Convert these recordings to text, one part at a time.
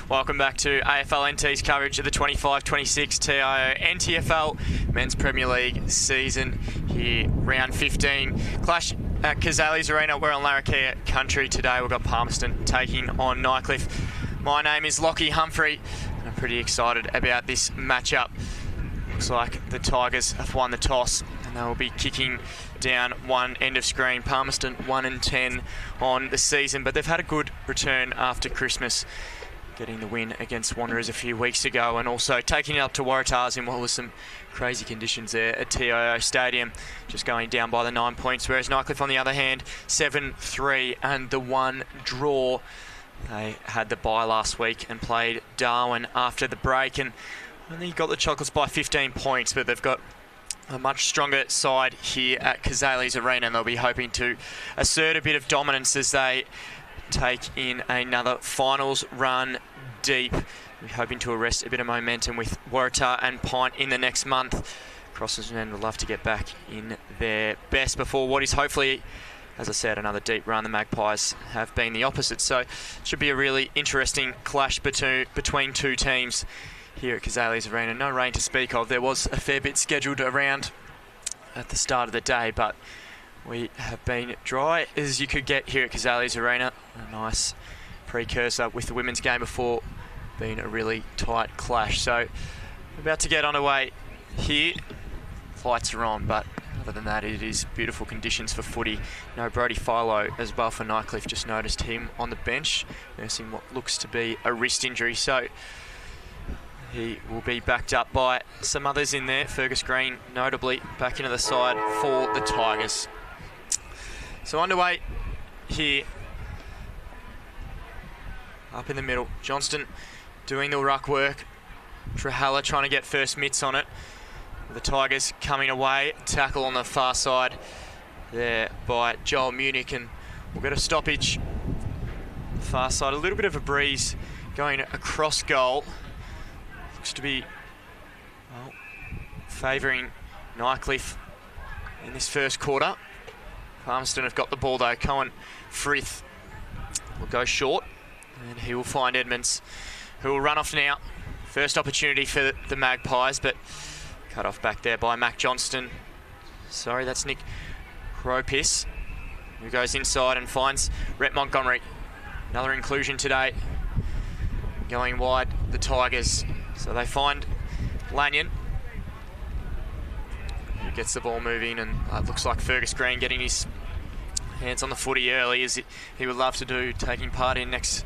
Welcome back to AFL NT's coverage of the 25-26 TIO NTFL Men's Premier League season here, round 15. Clash at Cazalys Arena. We're on Larrakia country today. We've got Palmerston taking on Nightcliff. My name is Lockie Humphrey, and I'm pretty excited about this matchup. Looks like the Tigers have won the toss, and they will be kicking down one end of screen. Palmerston 1-10 on the season, but they've had a good return after Christmas, getting the win against Wanderers a few weeks ago, and also taking it up to Waratahs in what was some crazy conditions there at TIO Stadium, just going down by the 9 points. Whereas Nightcliff, on the other hand, 7-3 and the one draw. They had the bye last week and played Darwin after the break, and only got the Chocolates by 15 points, but they've got a much stronger side here at Cazalys Arena, and they'll be hoping to assert a bit of dominance as they take in another finals run deep. We're hoping to arrest a bit of momentum with Waratah and Pint in the next month. Crossers men would love to get back in their best before what is hopefully, as I said, another deep run. The Magpies have been the opposite, so it should be a really interesting clash between two teams here at Cazalys Arena. No rain to speak of. There was a fair bit scheduled around at the start of the day, but we have been dry as you could get here at Cazalys Arena. A nice precursor with the women's game before being a really tight clash. So we're about to get underway here. Lights are on, but other than that, it is beautiful conditions for footy. No Brody Philo as well for Nightcliff. Just noticed him on the bench, nursing what looks to be a wrist injury. So he will be backed up by some others in there. Fergus Green, notably, back into the side for the Tigers. So underway here. Up in the middle, Johnston doing the ruck work. Trahalla trying to get first mitts on it. The Tigers coming away. Tackle on the far side there by Joel Munich, and we'll get a stoppage. Far side, a little bit of a breeze going across goal. Looks to be favouring Nightcliff in this first quarter. Palmerston have got the ball though. Cohen Frith will go short, and he will find Edmonds, who will run off now. First opportunity for the Magpies, but cut off back there by Mac Johnston. Sorry, that's Nick Cropis, who goes inside and finds Rhett Montgomery. Another inclusion today. Going wide, the Tigers. So they find Lanyon, who gets the ball moving, and it looks like Fergus Green getting his hands on the footy early, as he would love to do, taking part in next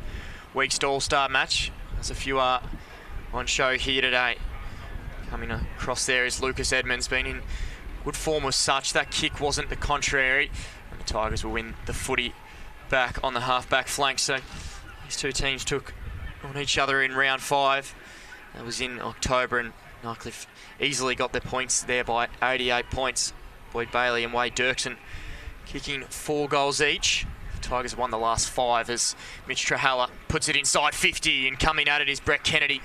week's All-Star match. There's a few on show here today. Coming across there is Lucas Edmonds, been in good form as such. That kick wasn't the contrary, and the Tigers will win the footy back on the half-back flank. So these two teams took on each other in round 5. That was in October, and Nightcliff easily got their points there by 88 points. Boyd Bailey and Wade Dirksen kicking 4 goals each. The Tigers have won the last 5 as Mitch Trahalla puts it inside 50, and coming at it is Brett Kennedy.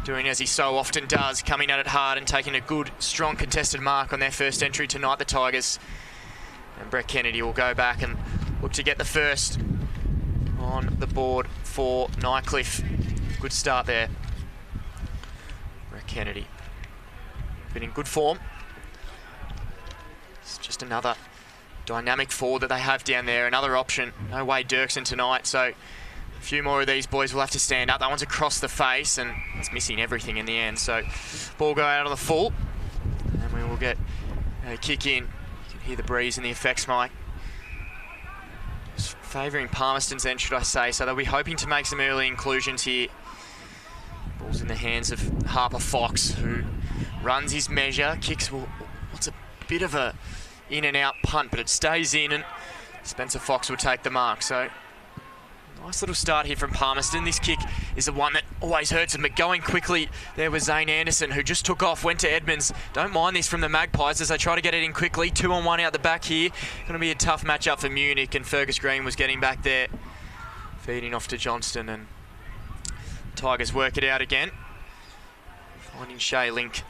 Doing as he so often does, coming at it hard and taking a good, strong contested mark on their first entry tonight, the Tigers. And Brett Kennedy will go back and look to get the first on the board for Nightcliff. Good start there. Brett Kennedy been in good form. It's just another dynamic forward that they have down there. Another option. No Wade Dirksen tonight, so a few more of these boys will have to stand up. That one's across the face, and it's missing everything in the end. So ball go out on the full, and we will get a kick in. You can hear the breeze in the effects mic. Favouring Palmerston's end, should I say. So they'll be hoping to make some early inclusions here. Ball's in the hands of Harper Fox, who runs his measure. Kicks, well, it's a bit of a in and out punt, but it stays in, and Spencer Fox will take the mark. So nice little start here from Palmerston. This kick is the one that always hurts them, but going quickly there was Zane Anderson, who just took off, went to Edmonds. Don't mind this from the Magpies as they try to get it in quickly. 2-on-1 out the back here. Going to be a tough matchup for Munich, and Fergus Green was getting back there, feeding off to Johnston, and Tigers work it out again. Finding Shea Link,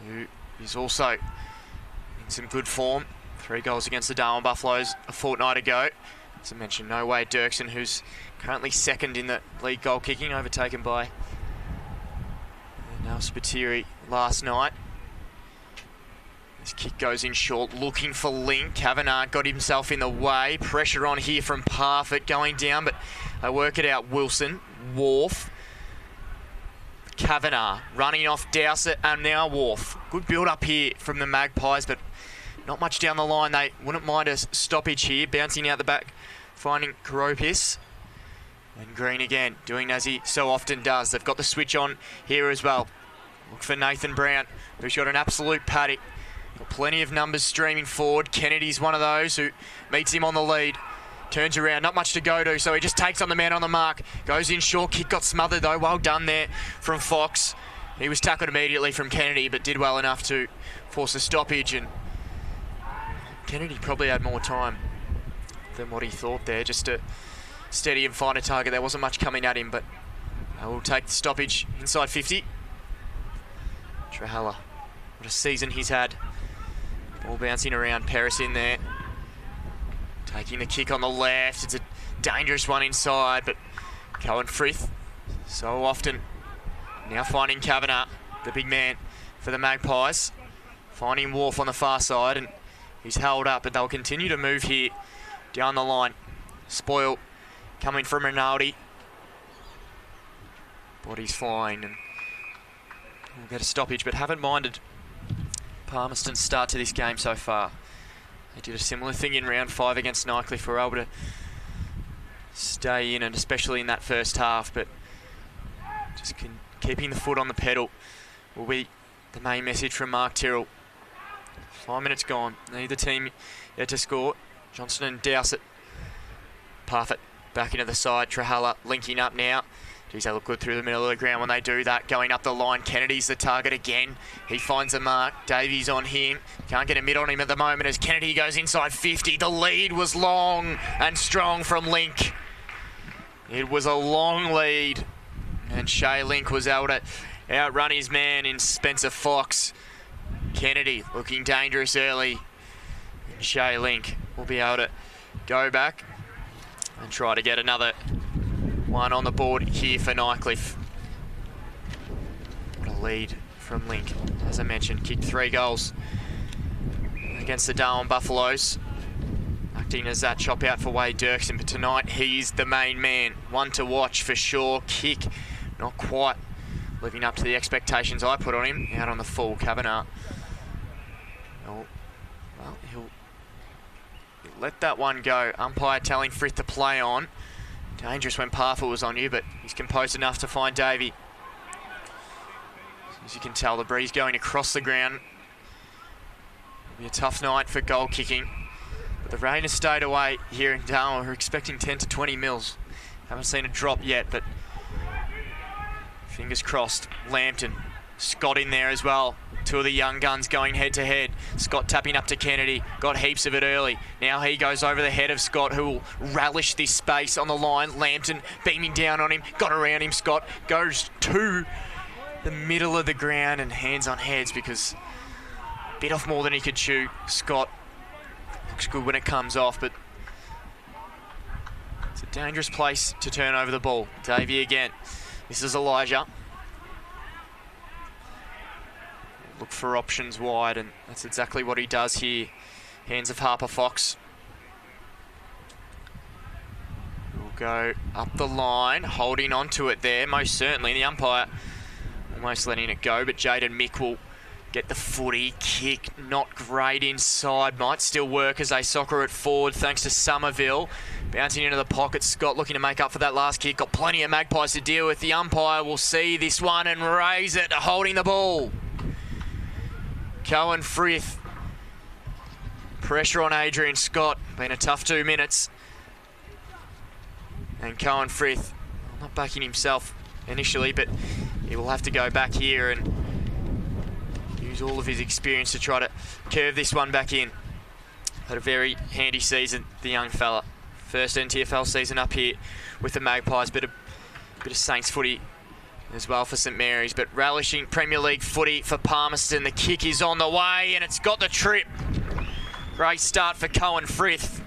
who is also in some good form. 3 goals against the Darwin Buffaloes a fortnight ago. As I mentioned, no way Dirksen, who's currently second in the league goal kicking, overtaken by Nal Spiteri last night. This kick goes in short, looking for Link. Kavanagh got himself in the way. Pressure on here from Parfitt going down, but they work it out. Wilson, Wharf, Kavanagh running off Dowsett, and now Wharf. Good build up here from the Magpies, but not much down the line. They wouldn't mind a stoppage here. Bouncing out the back, finding Karopis. And Green again, doing as he so often does. They've got the switch on here as well. Look for Nathan Brown, who's got an absolute paddock. Got plenty of numbers streaming forward. Kennedy's one of those who meets him on the lead. Turns around, not much to go to, so he just takes on the man on the mark. Goes in short, kick got smothered though. Well done there from Fox. He was tackled immediately from Kennedy, but did well enough to force a stoppage. And Kennedy probably had more time than what he thought there, just to steady and find a target. There wasn't much coming at him, but I will take the stoppage inside 50. Trahalla, what a season he's had. Ball bouncing around, Paris in there. Taking the kick on the left. It's a dangerous one inside, but Cohen Frith so often now finding Kavanagh, the big man for the Magpies. Finding Wharf on the far side, and he's held up, but they'll continue to move here down the line. Spoil coming from Rinaldi. Body's flying, and we'll get a stoppage, but haven't minded Palmerston's start to this game so far. They did a similar thing in round 5 against Nightcliff. Were able to stay in, and especially in that first half, but just keeping the foot on the pedal will be the main message from Mark Tyrrell. 5 minutes gone. Neither team yet to score. Johnston and Dowsett. Parfitt back into the side. Trahalla linking up now. Geez, they look good through the middle of the ground when they do that. Going up the line, Kennedy's the target again. He finds a mark. Davies on him. Can't get a mid on him at the moment as Kennedy goes inside 50. The lead was long and strong from Link. It was a long lead, and Shay Link was able to outrun his man in Spencer Fox. Kennedy looking dangerous early. And Shay Link will be able to go back and try to get another one on the board here for Nightcliff. What a lead from Link. As I mentioned, kicked 3 goals against the Darwin Buffaloes. Acting as that chop out for Wade Dirksen, but tonight he's the main man. One to watch for sure. Kick, not quite living up to the expectations I put on him. Out on the full, Kavanagh. Oh, well, he'll let that one go. Umpire telling Frith to play on. Dangerous when Parfitt was on you, but he's composed enough to find Davey. As you can tell, the breeze going across the ground. It'll be a tough night for goal kicking. But the rain has stayed away here in Darwin. We're expecting 10 to 20 mils. Haven't seen a drop yet, but fingers crossed. Lambton, Scott in there as well. 2 of the young guns going head to head. Scott tapping up to Kennedy. Got heaps of it early. Now he goes over the head of Scott, who will relish this space on the line. Lambton beaming down on him. Got around him. Scott goes to the middle of the ground and hands on heads because bit off more than he could chew. Scott looks good when it comes off, but it's a dangerous place to turn over the ball. Davey again. This is Elijah. Look for options wide, and that's exactly what he does here. Hands of Harper Fox. We'll go up the line, holding onto it there, most certainly. The umpire almost letting it go, but Jaden Mick will get the footy. Kick, not great inside. Might still work as they soccer it forward, thanks to Somerville. Bouncing into the pocket, Scott looking to make up for that last kick. Got plenty of Magpies to deal with. The umpire will see this one and raise it, holding the ball. Cohen Frith. Pressure on Adrian Scott. Been a tough 2 minutes. And Cohen Frith, not backing himself initially, but he will have to go back here and use all of his experience to try to curve this one back in. Had a very handy season, the young fella. First NTFL season up here with the Magpies, but a bit of Saints footy as well for St Mary's, but relishing Premier League footy for Palmerston. The kick is on the way and it's got the trip. Great start for Cohen Frith.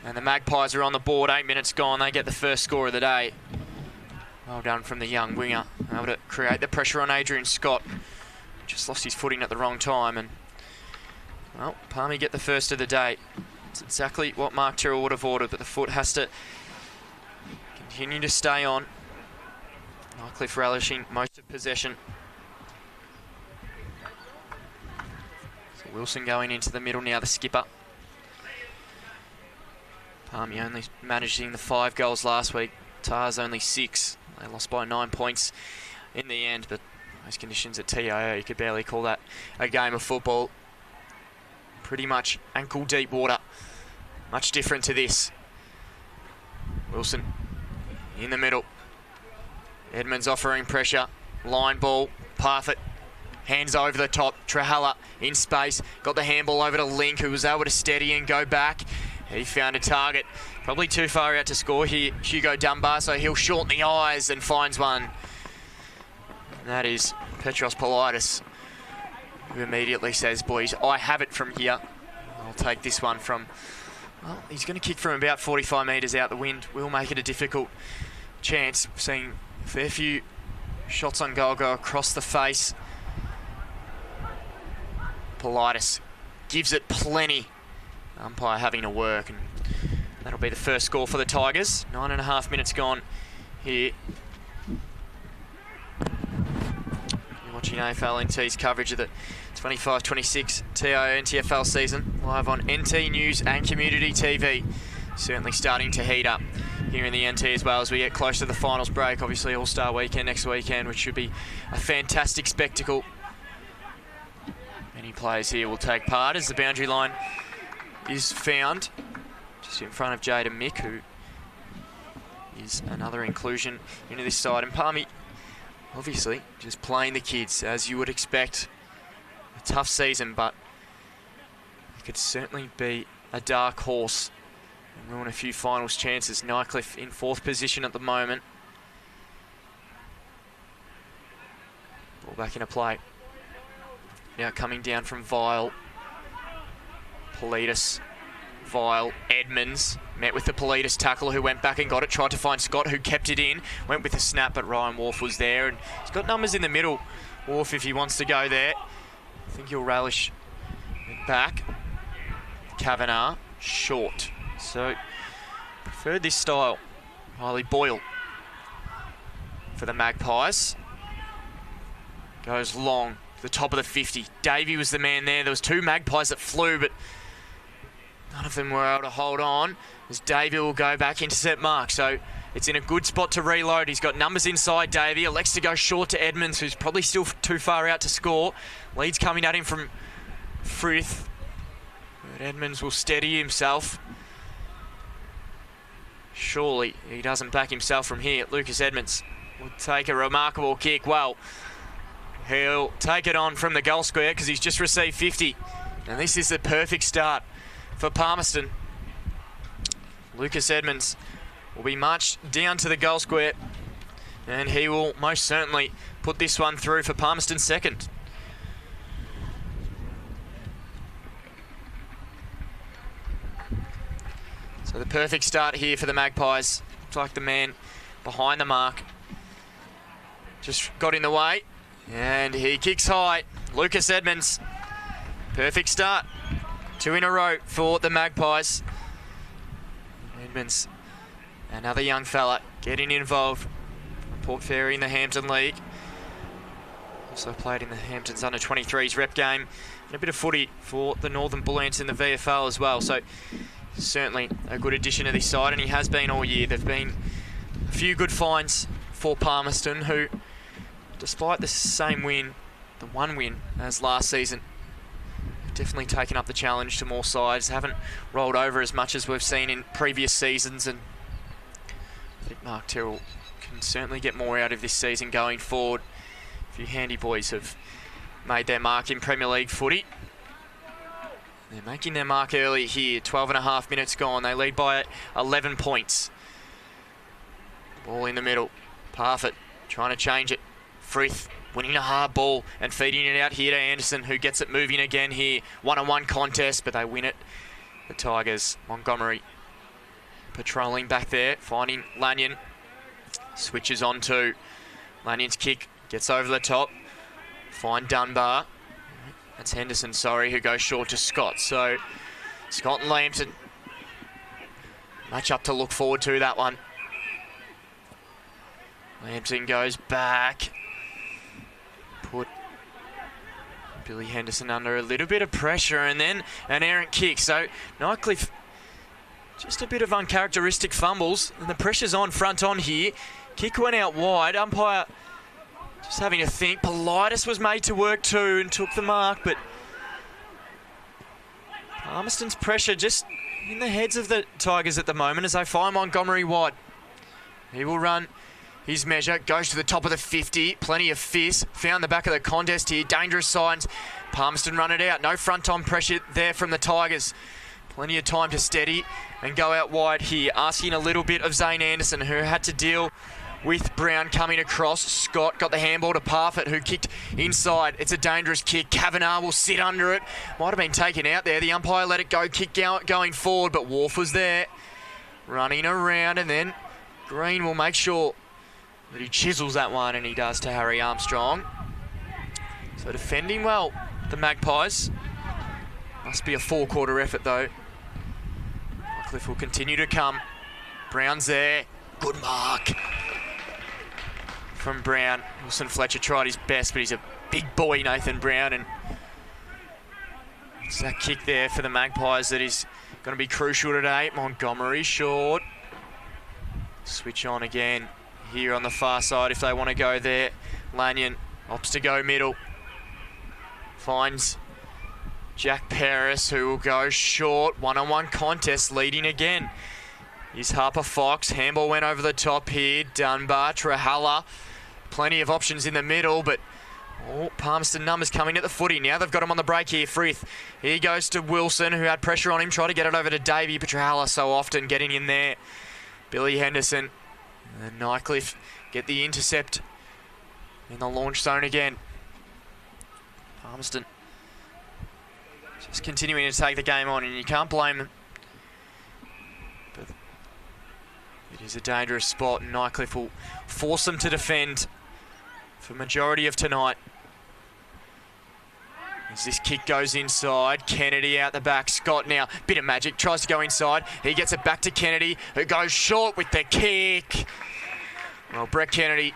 And the Magpies are on the board, 8 minutes gone. They get the first score of the day. Well done from the young winger, able to create the pressure on Adrian Scott. Just lost his footing at the wrong time, and well, Palmy get the first of the day. It's exactly what Mark Tyrrell would have ordered, but the foot has to continue to stay on. Nightcliff relishing most of possession. So Wilson going into the middle now, the skipper. Palmy only managing the 5 goals last week. Tars only 6. They lost by 9 points in the end, but those conditions at TIO, you could barely call that a game of football. Pretty much ankle-deep water. Much different to this. Wilson in the middle. Edmonds offering pressure. Line ball. Parfitt. Hands over the top. Trahalla in space. Got the handball over to Link, who was able to steady and go back. He found a target. Probably too far out to score here, Hugo Dunbar, so he'll shorten the eyes and finds one. And that is Petros Politis, who immediately says, boys, I have it from here. I'll take this one from... Well, he's going to kick from about 45 metres out the wind. Will make it a difficult chance. Seeing a fair few shots on goal go across the face. Politis gives it plenty. Umpire having to work, and that'll be the first score for the Tigers. 9.5 minutes gone here. You're watching AFL NT's coverage of the 25-26 TIO NTFL season, live on NT News and Community TV. Certainly starting to heat up here in the NT as well as we get close to the finals break. Obviously All-Star Weekend next weekend, which should be a fantastic spectacle. Many players here will take part as the boundary line is found just in front of Jada Mick, who is another inclusion into this side. And Palmy, obviously, just playing the kids as you would expect. A tough season, but it could certainly be a dark horse and ruin a few finals chances. Nightcliff in 4th position at the moment. Ball back into play. Now coming down from Vile. Politis, Vile, Edmonds met with the Politis tackle, who went back and got it, tried to find Scott, who kept it in, went with a snap, but Ryan Wolf was there, and he's got numbers in the middle. Wolf, if he wants to go there, I think he'll relish it back. Kavanagh, short. So, preferred this style. Riley Boyle for the Magpies. Goes long, the top of the 50. Davey was the man there. There was 2 Magpies that flew, but none of them were able to hold on, as Davey will go back, intercept mark. So it's in a good spot to reload. He's got numbers inside Davey. Elects to go short to Edmonds, who's probably still too far out to score. Leeds coming at him from Frith. But Edmonds will steady himself. Surely he doesn't back himself from here. Lucas Edmonds will take a remarkable kick. Well, he'll take it on from the goal square because he's just received 50. And this is the perfect start for Palmerston. Lucas Edmonds will be marched down to the goal square, and he will most certainly put this one through for Palmerston's second. So the perfect start here for the Magpies. Looks like the man behind the mark just got in the way, and he kicks high. Lucas Edmonds, perfect start. 2 in a row for the Magpies. Edmonds, another young fella getting involved. Port Fairy in the Hampton League. Also played in the Hamptons under-23s rep game. And a bit of footy for the Northern Bullants in the VFL as well. So certainly a good addition to this side, and he has been all year. There have been a few good finds for Palmerston, who, despite the same win, the one win as last season, definitely taken up the challenge to more sides, haven't rolled over as much as we've seen in previous seasons, and I think Mark Tyrrell can certainly get more out of this season going forward. A few handy boys have made their mark in Premier League footy. They're making their mark early here. 12.5 minutes gone. They lead by 11 points. Ball in the middle. Parfitt trying to change it. Frith winning a hard ball and feeding it out here to Anderson, who gets it moving again here. 1-on-1 contest, but they win it. The Tigers, Montgomery patrolling back there, finding Lanyon. Switches on to Lanyon's kick, gets over the top. Find Dunbar. That's Henderson, sorry, who goes short to Scott. So Scott and Lambton, match up to look forward to, that one. Lambton goes back. Put Billy Henderson under a little bit of pressure, and then an errant kick. So Nightcliff, just a bit of uncharacteristic fumbles, and the pressure's on front on here. Kick went out wide. Umpire just having a think. Politis was made to work too and took the mark, but Palmerston's pressure just in the heads of the Tigers at the moment as they find Montgomery wide. He will run his measure, goes to the top of the 50, plenty of fierce, found the back of the contest here, dangerous signs. Palmerston run it out, no front-on pressure there from the Tigers. Plenty of time to steady and go out wide here, asking a little bit of Zane Anderson, who had to deal with Brown coming across. Scott got the handball to Parfitt, who kicked inside. It's a dangerous kick. Kavanagh will sit under it. Might have been taken out there. The umpire let it go, kick going forward, but Wharf was there, running around, and then Green will make sure that he chisels that one, and he does to Harry Armstrong. So defending well, the Magpies. Must be a four-quarter effort, though. Nightcliff will continue to come. Brown's there. Good mark from Brown. Wilson Fletcher tried his best, but he's a big boy, Nathan Brown, and it's that kick there for the Magpies that is going to be crucial today. Montgomery short. Switch on again here on the far side if they want to go there. Lanyon opts to go middle. Finds Jack Paris, who will go short. One-on-one contest leading again is Harper Fox. Handball went over the top here. Dunbar, Trahalla. Plenty of options in the middle, but Palmerston numbers coming at the footy. Now they've got him on the break here. Frith. He goes to Wilson, who had pressure on him. Try to get it over to Davey, but Trahalla so often getting in there. Billy Henderson. And Nightcliff get the intercept in the launch zone again. Palmerston just continuing to take the game on, and you can't blame them. But it is a dangerous spot, and Nightcliff will force them to defend for majority of tonight. As this kick goes inside, Kennedy out the back. Scott now, bit of magic, tries to go inside. He gets it back to Kennedy, who goes short with the kick. Well, Brett Kennedy,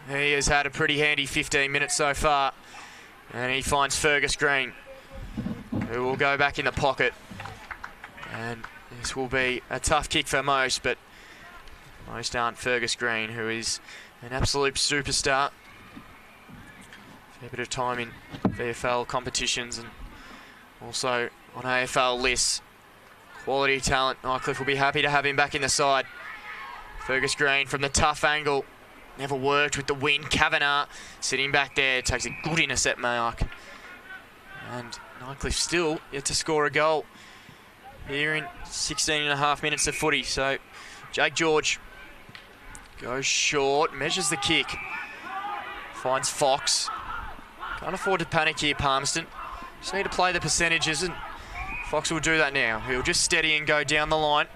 he has had a pretty handy 15 minutes so far. And he finds Fergus Green, who will go back in the pocket. And this will be a tough kick for most, but most aren't Fergus Green, who is an absolute superstar. Fair bit of time in VFL competitions and also on AFL lists. Quality talent. Nightcliff will be happy to have him back in the side. Fergus Green from the tough angle. Never worked with the wind. Kavanagh sitting back there. Takes a good intercept mark. And Nightcliff still yet to score a goal here in 16.5 minutes of footy. So Jake George goes short. Measures the kick. Finds Fox. Can't afford to panic here, Palmerston. Just need to play the percentages, and Fox will do that now. He'll just steady and go down the line.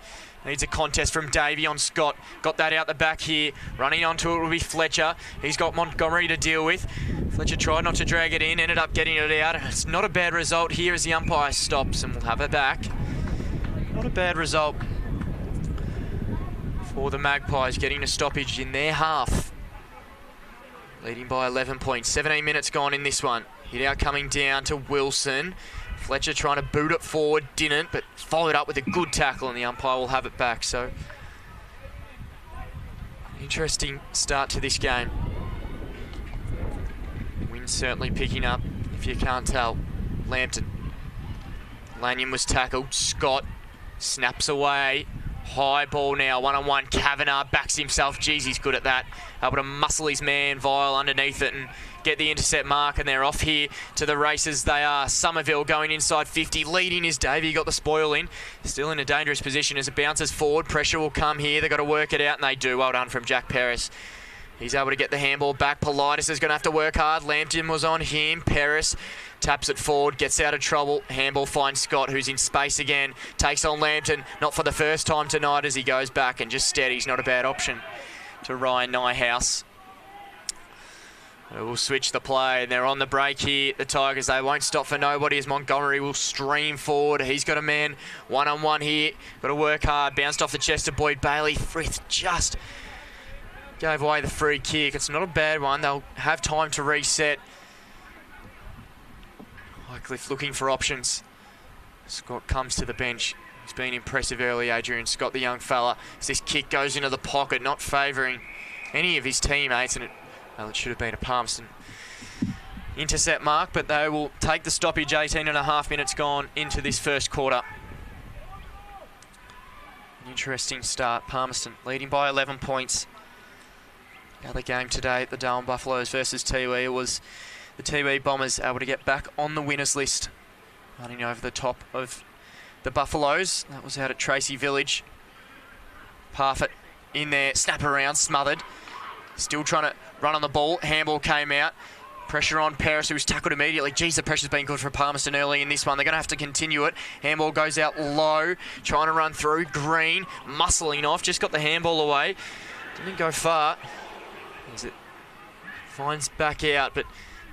Needs a contest from Davey on Scott. Got that out the back here. Running onto it will be Fletcher. He's got Montgomery to deal with. Fletcher tried not to drag it in, ended up getting it out. It's not a bad result here as the umpire stops, and we'll have it back. Not a bad result for the Magpies, getting a stoppage in their half. Leading by 11 points. 17 minutes gone in this one. Hit out coming down to Wilson. Fletcher trying to boot it forward, didn't, but followed up with a good tackle, and the umpire will have it back. So, interesting start to this game. Wind's certainly picking up, if you can't tell. Lambton. Lanyon was tackled. Scott snaps away. High ball now, one-on-one. Kavanagh backs himself. Jeez, he's good at that. Able to muscle his man Vile underneath it and get the intercept mark, and they're off here to the races. They are. Somerville going inside 50. Leading is Davey. Got the spoil in. Still in a dangerous position as it bounces forward. Pressure will come here. They've got to work it out, and they do. Well done from Jack Paris. He's able to get the handball back. Politis is going to have to work hard. Lambton was on him. Paris taps it forward, gets out of trouble. Handball finds Scott, who's in space again. Takes on Lambton, not for the first time tonight as he goes back and just steadies. Not a bad option to Ryan Nyhouse. We'll switch the play, and they're on the break here. The Tigers, they won't stop for nobody as Montgomery will stream forward. He's got a man one-on-one here. Got to work hard. Bounced off the chest of Boyd Bailey. Frith just gave away the free kick. It's not a bad one. They'll have time to reset. Nightcliff looking for options. Scott comes to the bench. He's been impressive early, Adrian Scott, the young fella. As this kick goes into the pocket, not favouring any of his teammates, and it should have been a Palmerston intercept mark, but they will take the stoppage. 18.5 minutes gone into this first quarter. An interesting start. Palmerston leading by 11 points. Other game today at the Darwin Buffaloes versus Tiwi. It was the Tiwi Bombers able to get back on the winners list, running over the top of the Buffaloes. That was out at Tracy Village. Parfitt in there, snap around, smothered. Still trying to run on the ball. Handball came out. Pressure on Paris, who was tackled immediately. Geez, the pressure's been good for Palmerston early in this one. They're going to have to continue it. Handball goes out low. Trying to run through. Green, muscling off. Just got the handball away. Didn't go far. As it finds back out, but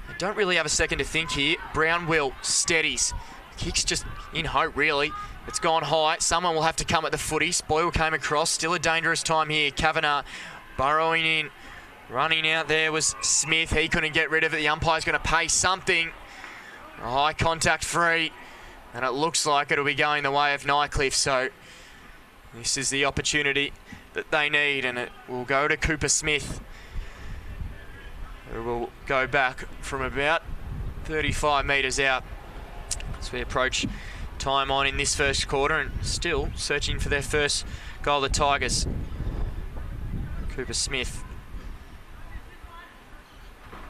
they don't really have a second to think here. Brown will, steadies. Kicks just in hope, really. It's gone high. Someone will have to come at the footy. Spoyle came across. Still a dangerous time here. Kavanagh burrowing in. Running out there was Smith. He couldn't get rid of it. The umpire's going to pay something. A high contact free. And it looks like it'll be going the way of Nightcliff. So this is the opportunity that they need. And it will go to Cooper Smith, who will go back from about 35 metres out as we approach time on in this first quarter, and still searching for their first goal, the Tigers. Cooper Smith.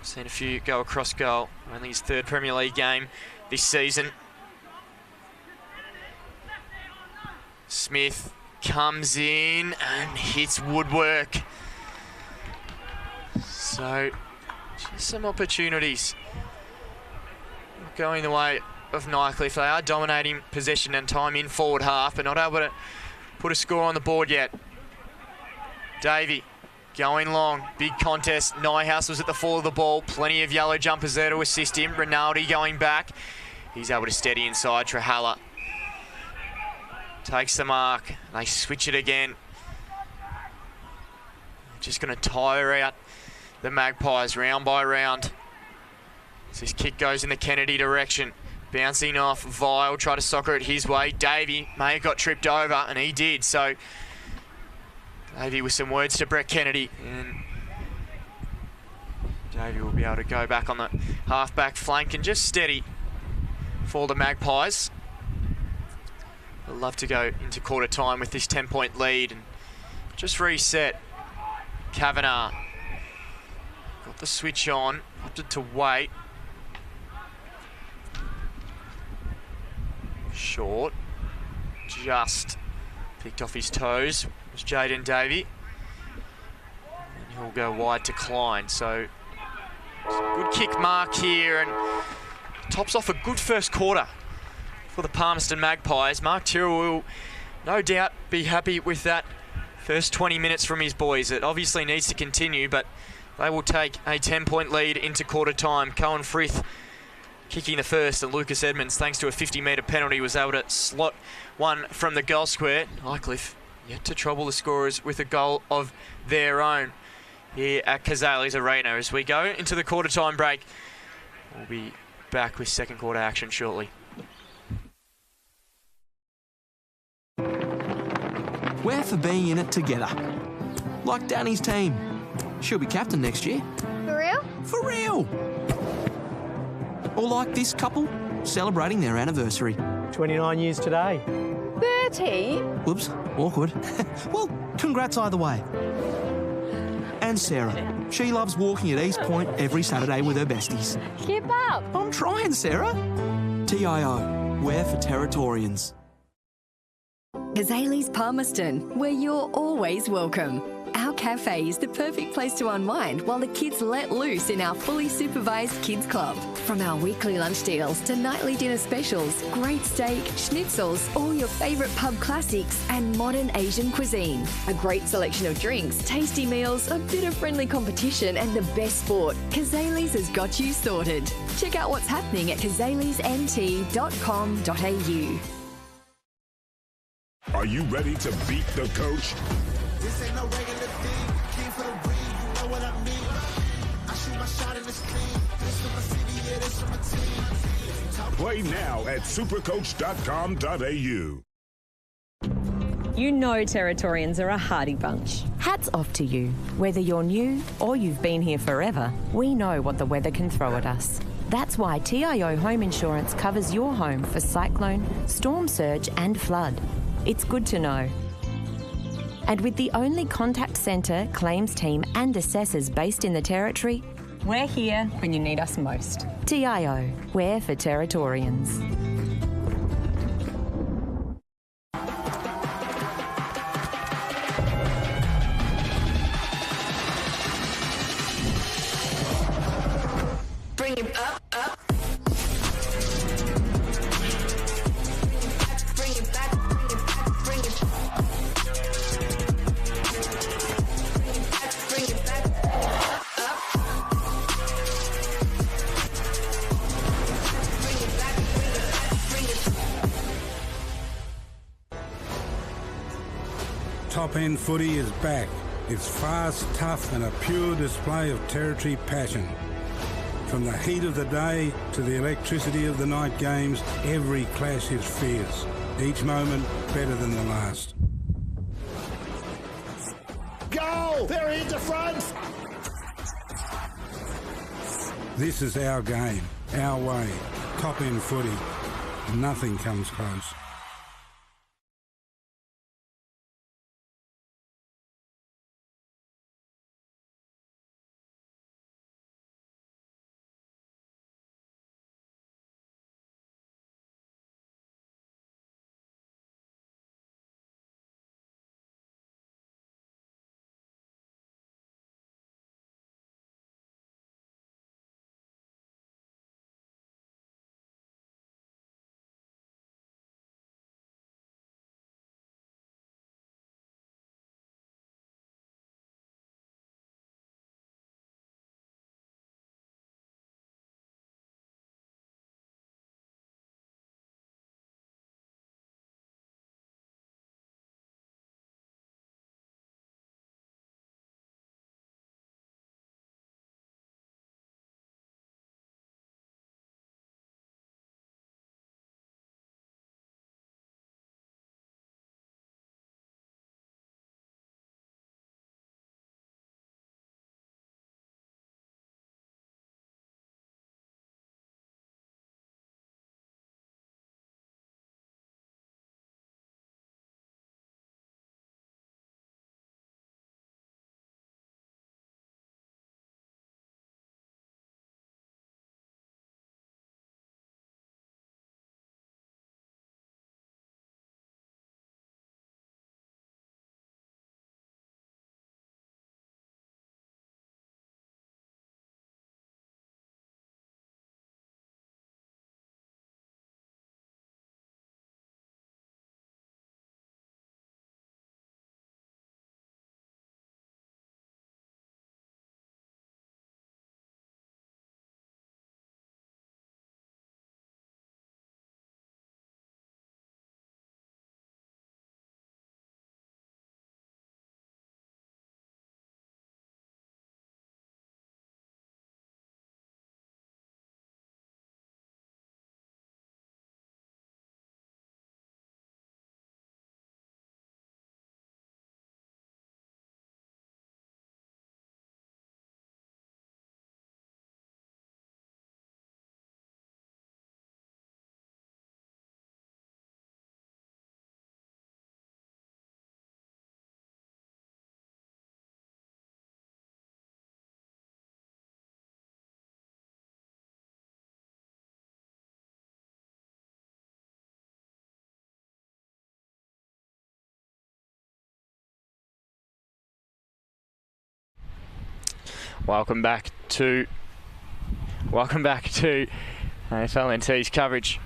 Seen a few go across goal. Only his third Premier League game this season. Smith comes in and hits woodwork. So just some opportunities going the way of Nightcliff. They are dominating possession and time in forward half, but not able to put a score on the board yet. Davey going long, big contest. Nyhouse was at the fall of the ball. Plenty of yellow jumpers there to assist him. Rinaldi going back. He's able to steady inside. Trahalla takes the mark. They switch it again. Just going to tire out the Magpies round by round. As this kick goes in the Kennedy direction. Bouncing off Vile, try to soccer it his way. Davey may have got tripped over, and he did. So Davey with some words to Brett Kennedy, and Davey will be able to go back on the half-back flank and just steady for the Magpies. They'll love to go into quarter time with this 10-point lead and just reset. Kavanagh got the switch on, opted to wait. Short, just picked off his toes. It was Jaden Davey. And he'll go wide to Klein. So good kick mark here, and tops off a good first quarter for the Palmerston Magpies. Mark Tyrrell will no doubt be happy with that first 20 minutes from his boys. It obviously needs to continue, but they will take a 10-point lead into quarter time. Cohen Frith kicking the first, and Lucas Edmonds, thanks to a 50-metre penalty, was able to slot one from the goal square. Nightcliff yet to trouble the scorers with a goal of their own here at Cazalys Arena. As we go into the quarter time break, we'll be back with second quarter action shortly. We're for being in it together. Like Danny's team. She'll be captain next year. For real? For real! Or like this couple, celebrating their anniversary. 29 years today. 30? Whoops, awkward. Well, congrats either way. And Sarah. She loves walking at East Point every Saturday with her besties. Keep up. I'm trying, Sarah. TIO, we're for Territorians. Cazalys Palmerston, where you're always welcome. Our Cafe is the perfect place to unwind while the kids let loose in our fully supervised kids club. From our weekly lunch deals to nightly dinner specials, great steak, schnitzels, all your favourite pub classics and modern Asian cuisine. A great selection of drinks, tasty meals, a bit of friendly competition and the best sport. Cazalys has got you sorted. Check out what's happening at cazalysnt.com.au. Are you ready to beat the coach? This ain't no regular thing. Came for the ring, you know what I mean. I shoot my shot in this clean. This from my city, yeah, this from my team. Play now at supercoach.com.au. You know Territorians are a hardy bunch. Hats off to you. Whether you're new or you've been here forever, we know what the weather can throw at us. That's why TIO Home Insurance covers your home for cyclone, storm surge and flood. It's good to know. And with the only contact centre, claims team and assessors based in the Territory, we're here when you need us most. TIO, we're for Territorians. Bring it up, up. Bring it back, bring it back, bring it back. Bring it back, up, up. Bring it back, bring it back, bring it back. Top End Footy is back. It's fast, tough and a pure display of Territory passion. From the heat of the day to the electricity of the night games, every clash is fierce. Each moment better than the last. Go! They're in the front! This is our game, our way. Top End Footy. Nothing comes close. Welcome back to AFL NT's coverage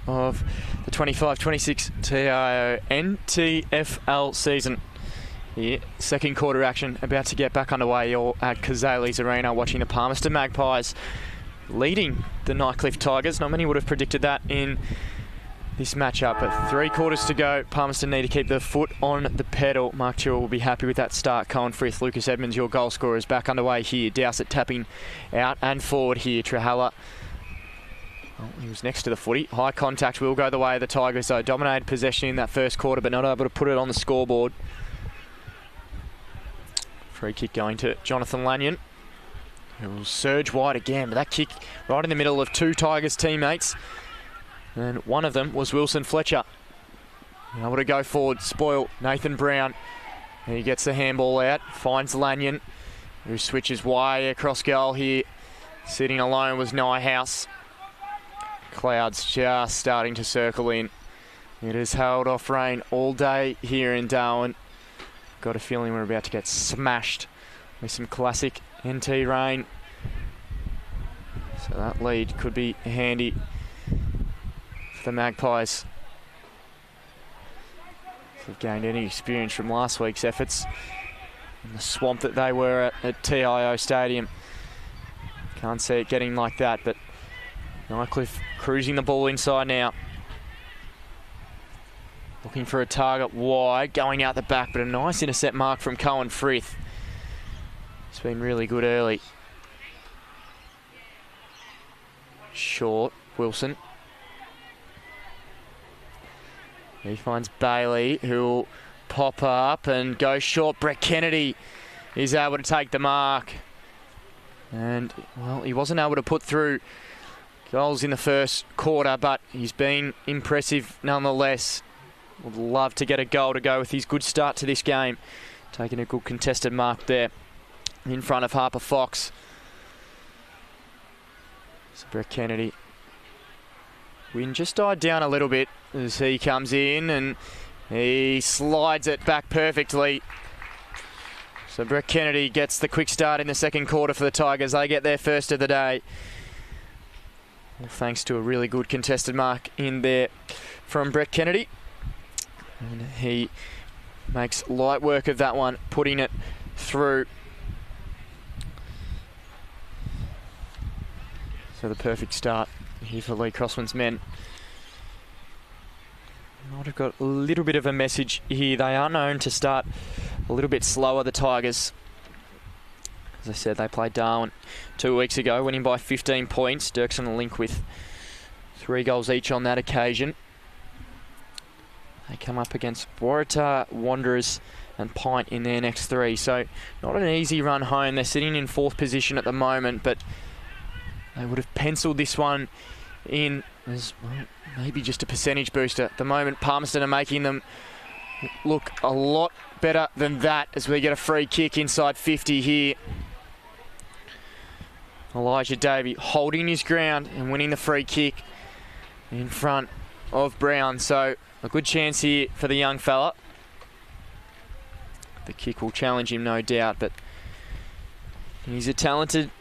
of the 25-26 TIO NTFL season. Here, second quarter action about to get back underway. You're at Cazalys Arena watching the Palmerston Magpies leading the Nightcliff Tigers. Not many would have predicted that in this matchup, but 3 quarters to go. Palmerston need to keep the foot on the pedal. Mark Tyrrell will be happy with that start. Cohen Frith, Lucas Edmonds, your goal scorers, back underway here. Dowsett tapping out and forward here. Trahalla, well, he was next to the footy. High contact will go the way of the Tigers, though. Dominated possession in that first quarter, but not able to put it on the scoreboard. Free kick going to Jonathan Lanyon, who will surge wide again, but that kick right in the middle of 2 Tigers teammates. And one of them was Wilson Fletcher. Able to go forward, spoil Nathan Brown. And he gets the handball out, finds Lanyon, who switches way across goal here. Sitting alone was Nyhouse. Clouds just starting to circle in. It has held off rain all day here in Darwin. Got a feeling we're about to get smashed with some classic NT rain. So that lead could be handy the Magpies. If they've gained any experience from last week's efforts in the swamp that they were at TIO Stadium. Can't see it getting like that, but Nightcliff cruising the ball inside now. Looking for a target wide, going out the back, but a nice intercept mark from Cohen Frith. It's been really good early. Short, Wilson. He finds Bailey, who will pop up and go short. Brett Kennedy is able to take the mark. And, well, he wasn't able to put through goals in the first quarter, but he's been impressive nonetheless. Would love to get a goal to go with his good start to this game. Taking a good contested mark there in front of Harper Fox. So Brett Kennedy. Wind just died down a little bit as he comes in and he slides it back perfectly. So Brett Kennedy gets the quick start in the second quarter for the Tigers. They get their first of the day. Well, thanks to a really good contested mark in there from Brett Kennedy. And he makes light work of that one, putting it through. So the perfect start here for Lee Crossman's men. Might have got a little bit of a message here. They are known to start a little bit slower, the Tigers. As I said, they played Darwin 2 weeks ago, winning by 15 points. Dirk's on a link with 3 goals each on that occasion. They come up against Waratah, Wanderers and Pint in their next 3. So not an easy run home. They're sitting in 4th position at the moment, but they would have penciled this one in as well, maybe just a percentage booster. At the moment, Palmerston are making them look a lot better than that as we get a free kick inside 50 here. Elijah Davey holding his ground and winning the free kick in front of Brown. So a good chance here for the young fella. The kick will challenge him, no doubt, but he's a talented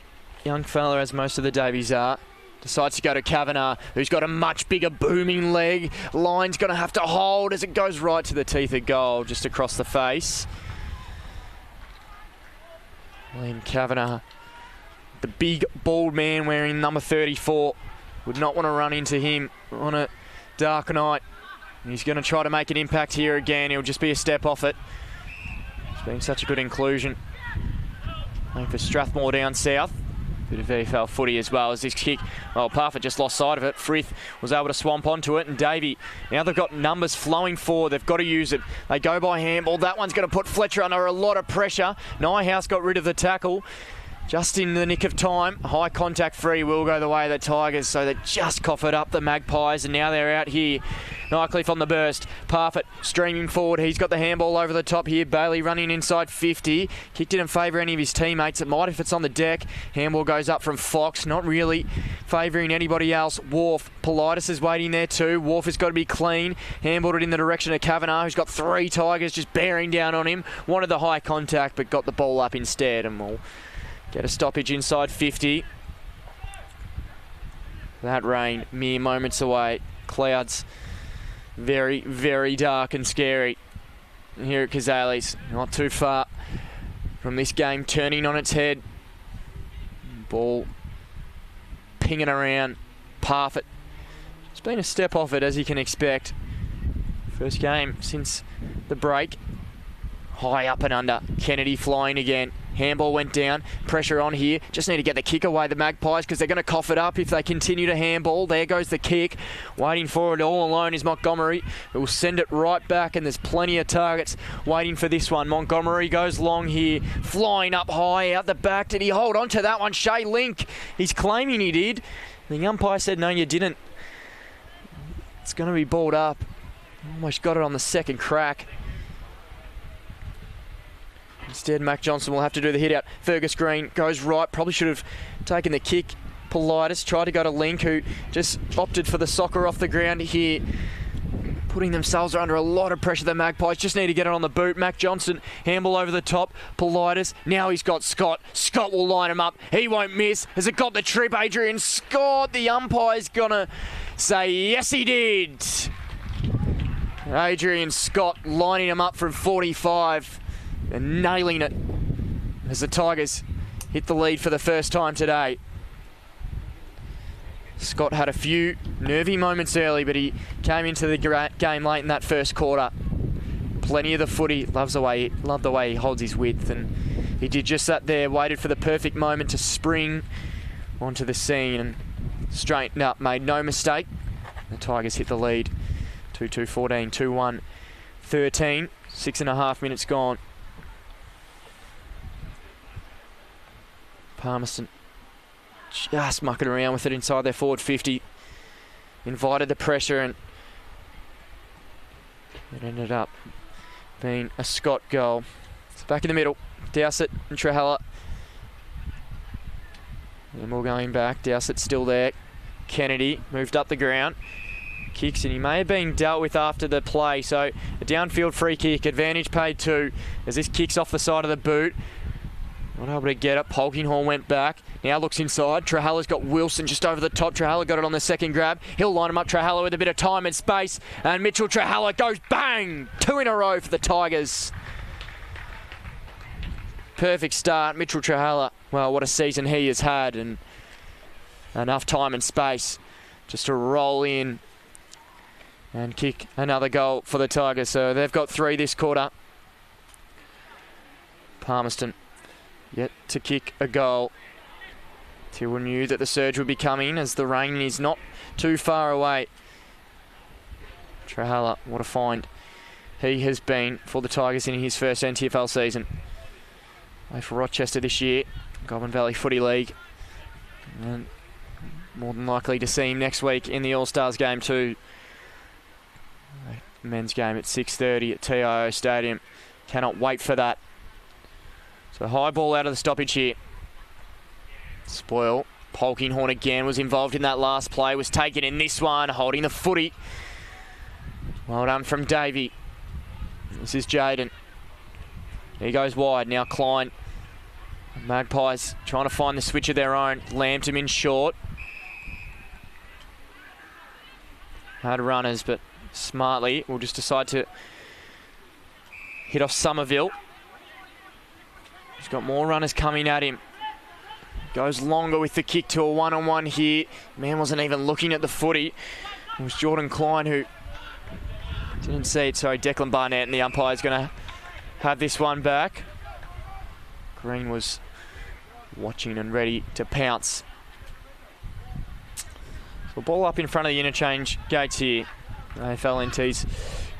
young fella, as most of the Davies are. Decides to go to Kavanagh, who's got a much bigger booming leg. Line's going to have to hold as it goes right to the teeth of goal, just across the face. Liam Kavanagh, the big bald man wearing number 34, would not want to run into him on a dark night. He's going to try to make an impact here again. He'll just be a step off it. It's been such a good inclusion. Playing for Strathmore down south. Bit of VFL footy as well as this kick. Well, Parfitt just lost sight of it. Frith was able to swamp onto it, and Davey, now they've got numbers flowing forward. They've got to use it. They go by handball. That one's going to put Fletcher under a lot of pressure. Nyhouse got rid of the tackle just in the nick of time. High contact free will go the way of the Tigers, so they just cough it up, the Magpies, and now they're out here. Nightcliff on the burst. Parfitt streaming forward. He's got the handball over the top here. Bailey running inside 50. Kicked it in favour of any of his teammates. It might if it's on the deck. Handball goes up from Fox. Not really favouring anybody else. Wharf. Politis is waiting there too. Wharf has got to be clean. Handballed it in the direction of Kavanagh, who's got 3 Tigers just bearing down on him. Wanted the high contact, but got the ball up instead, and will get a stoppage inside 50. That rain mere moments away. Clouds very, very dark and scary here at Cazalys. Not too far from this game turning on its head. Ball pinging around. Parfitt. It's been a step off it, as you can expect. First game since the break. High up and under. Kennedy flying again. Handball went down. Pressure on here. Just need to get the kick away, the Magpies, because they're going to cough it up if they continue to handball. There goes the kick. Waiting for it all alone is Montgomery. It will send it right back, and there's plenty of targets waiting for this one. Montgomery goes long here. Flying up high out the back. Did he hold on to that one? Shea Link. He's claiming he did. The umpire said, no, you didn't. It's going to be balled up. Almost got it on the second crack. Instead, Mac Johnson will have to do the hit out. Fergus Green goes right. Probably should have taken the kick. Politis tried to go to Link, who just opted for the soccer off the ground here. Putting themselves under a lot of pressure, the Magpies. Just need to get it on the boot. Mac Johnson, handball over the top. Politis. Now he's got Scott. Scott will line him up. He won't miss. Has it got the trip? Adrian Scott. The umpire's going to say, yes, he did. Adrian Scott lining him up from 45. And nailing it as the Tigers hit the lead for the first time today. Scott had a few nervy moments early, but he came into the game late in that first quarter. Plenty of the footy. Loved the way he holds his width, and he did just that there. Waited for the perfect moment to spring onto the scene and straightened up. Made no mistake. The Tigers hit the lead. 2-2-14, 2-1-13. 6.5 minutes gone. Palmerston just mucking around with it inside their forward 50. Invited the pressure, and it ended up being a Scott goal. It's back in the middle. Dowsett and Trahella. And more going back. Dowsett still there. Kennedy moved up the ground. Kicks, and he may have been dealt with after the play. So a downfield free kick. Advantage paid 2 as this kicks off the side of the boot. Not able to get it. Polkinghorn went back. Now looks inside. Trahalla's got Wilson just over the top. Trahella got it on the second grab. He'll line him up. Trahella with a bit of time and space. And Mitchell Trahella goes bang! 2 in a row for the Tigers. Perfect start. Mitchell Trahella. Well, what a season he has had. And enough time and space just to roll in and kick another goal for the Tigers. So they've got 3 this quarter. Palmerston yet to kick a goal. Till knew that the surge would be coming as the rain is not too far away. Trahella, what a find he has been for the Tigers in his first NTFL season. Play for Rochester this year, Goulburn Valley Footy League. And more than likely to see him next week in the All-Stars game too. Men's game at 6:30 at TIO Stadium. Cannot wait for that. So high ball out of the stoppage here. Spoil. Polkinghorn again was involved in that last play. Was taken in this one. Holding the footy. Well done from Davey. This is Jaden. He goes wide. Now Klein. Magpies trying to find the switch of their own. Lamped him in short. Hard runners, but smartly will just decide to hit off Somerville. He's got more runners coming at him. Goes longer with the kick to a one-on-one here. Man wasn't even looking at the footy. It was Jordan Klein who didn't see it. Sorry, Declan Barnett, and the umpire's going to have this one back. Green was watching and ready to pounce. So ball up in front of the interchange gates here. AFL NT's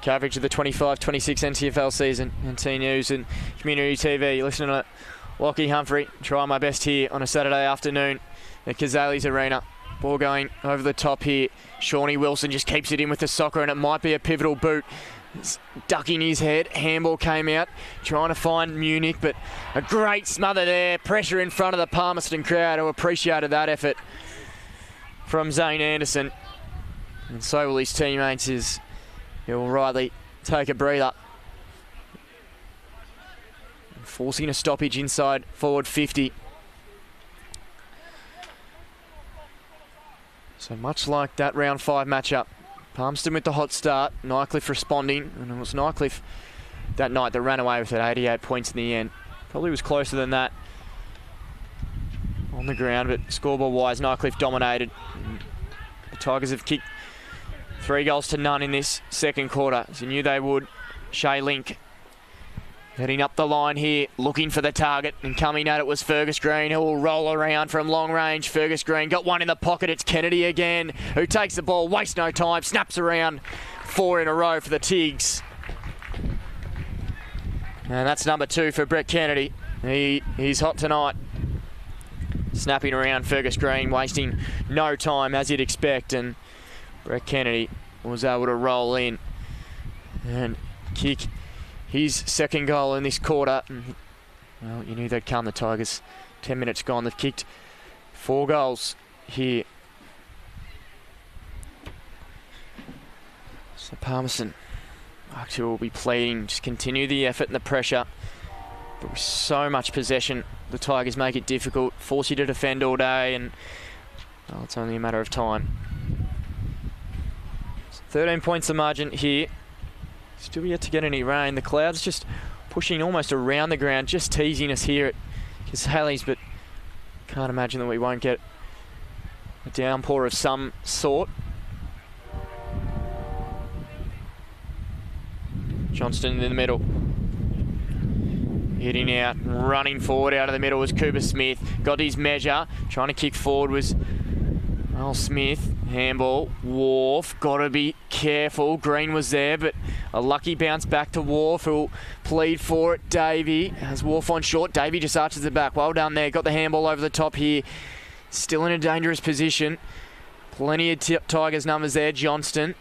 coverage of the 25-26 NTFL season. NT News and Community TV. Listening to Lockie Humphrey. Trying my best here on a Saturday afternoon at Cazalys Arena. Ball going over the top here. Shawnee Wilson just keeps it in with the soccer, and it might be a pivotal boot. It's ducking his head. Handball came out. Trying to find Munich, but a great smother there. Pressure in front of the Palmerston crowd who appreciated that effort from Zane Anderson. And so will his teammates as he'll rightly take a breather. Forcing a stoppage inside forward 50. So much like that round 5 matchup, Palmerston with the hot start, Nightcliff responding, and it was Nightcliff that night that ran away with it, 88 points in the end. Probably was closer than that on the ground, but scoreboard-wise, Nightcliff dominated. The Tigers have kicked 3 goals to none in this second quarter, as you knew they would. Shay Link heading up the line here, looking for the target, and coming at it was Fergus Green, who will roll around from long range. Fergus Green got one in the pocket. It's Kennedy again, who takes the ball, wastes no time, snaps around. 4 in a row for the Tigs. And that's number 2 for Brett Kennedy. He's hot tonight. Snapping around Fergus Green, wasting no time as you'd expect, and Brett Kennedy was able to roll in and kick his second goal in this quarter. Well, you knew they'd come, the Tigers. 10 minutes gone, they've kicked 4 goals here. So Palmerston actually will be pleading, just continue the effort and the pressure. But with so much possession, the Tigers make it difficult, force you to defend all day, and well, it's only a matter of time. 13 points the margin here. Still yet to get any rain. The clouds just pushing almost around the ground, just teasing us here at Cazalys, but can't imagine that we won't get a downpour of some sort. Johnston in the middle. Hitting out, running forward out of the middle was Cooper Smith. Got his measure. Trying to kick forward was Smith. Handball. Wharf. Got to be careful. Green was there, but a lucky bounce back to Wharf, who'll plead for it. Davey has Wharf on short. Davey just arches it back. Well done there. Got the handball over the top here. Still in a dangerous position. Plenty of Tigers numbers there. Johnston.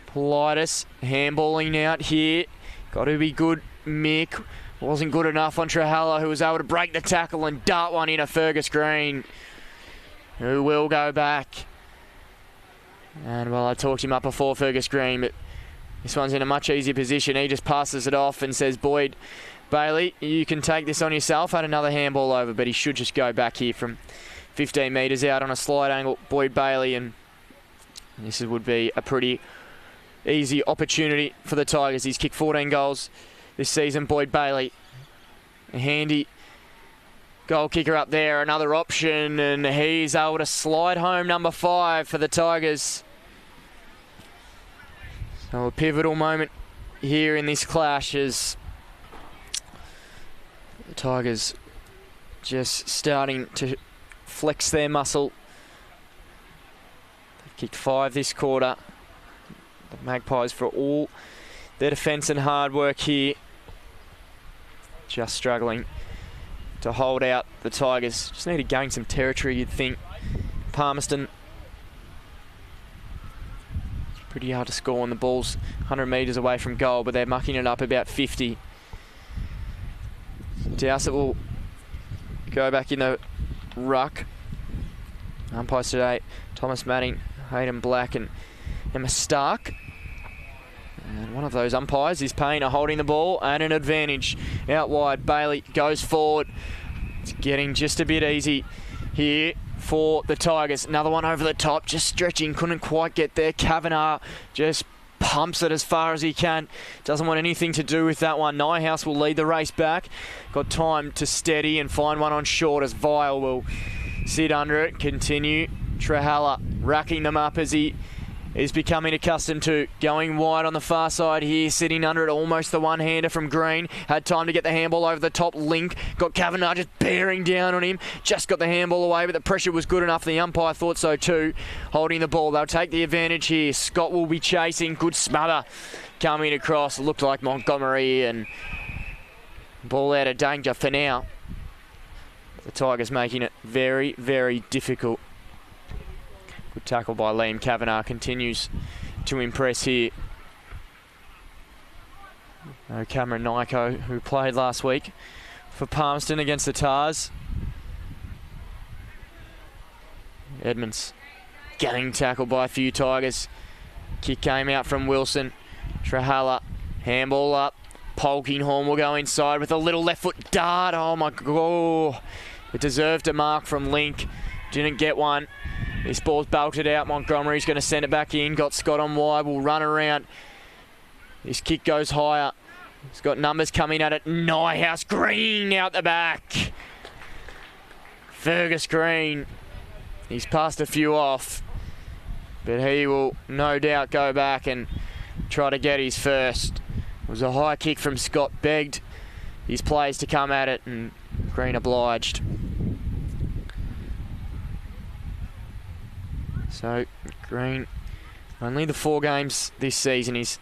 Politis. Handballing out here. Got to be good. Mick wasn't good enough on Trahalla, who was able to break the tackle and dart one in a Fergus Green, who will go back. And well, I talked him up before, Fergus Green, but this one's in a much easier position. He just passes it off and says, Boyd Bailey, you can take this on yourself. Had another handball over, but he should just go back here from 15 metres out on a slide angle. Boyd Bailey, and this would be a pretty easy opportunity for the Tigers. He's kicked 14 goals this season. Boyd Bailey, a handy goal kicker up there, another option, and he's able to slide home number 5 for the Tigers. So a pivotal moment here in this clash as the Tigers just starting to flex their muscle. They've kicked 5 this quarter. The Magpies, for all their defence and hard work here, just struggling to hold out the Tigers. Just need to gain some territory, you'd think. Palmerston, it's pretty hard to score on the ball's 100 metres away from goal, but they're mucking it up about 50. Dowsett will go back in the ruck. Umpires today, Thomas Manning, Hayden Black and Emma Stark. And one of those umpires is Payne holding the ball and an advantage. Out wide, Bailey goes forward. It's getting just a bit easy here for the Tigers. Another one over the top, just stretching, couldn't quite get there. Kavanagh just pumps it as far as he can. Doesn't want anything to do with that one. Nyhouse will lead the race back. Got time to steady and find one on short as Vile will sit under it. Continue. Trahalla racking them up as he is becoming accustomed to. Going wide on the far side here, sitting under it, almost the one-hander from Green. Had time to get the handball over the top. Link got Kavanagh just bearing down on him. Just got the handball away, but the pressure was good enough. The umpire thought so too. Holding the ball, they'll take the advantage here. Scott will be chasing. Good smother coming across. Looked like Montgomery, and ball out of danger for now. The Tigers making it very, very difficult. Good tackle by Liam Kavanagh, continues to impress here. Cameron Nyko, who played last week for Palmerston against the Tars. Edmonds getting tackled by a few Tigers. Kick came out from Wilson. Trahalla, handball up. Polkinghorn will go inside with a little left foot dart. Oh my God. It deserved a mark from Link. Didn't get one. This ball's belted out. Montgomery's going to send it back in. Got Scott on wide. Will run around. This kick goes higher. He's got numbers coming at it. Nyhouse Green out the back. Fergus Green. He's passed a few off. But he will no doubt go back and try to get his first. It was a high kick from Scott. Begged his players to come at it, and Green obliged. So, Green, only the 4 games this season. He's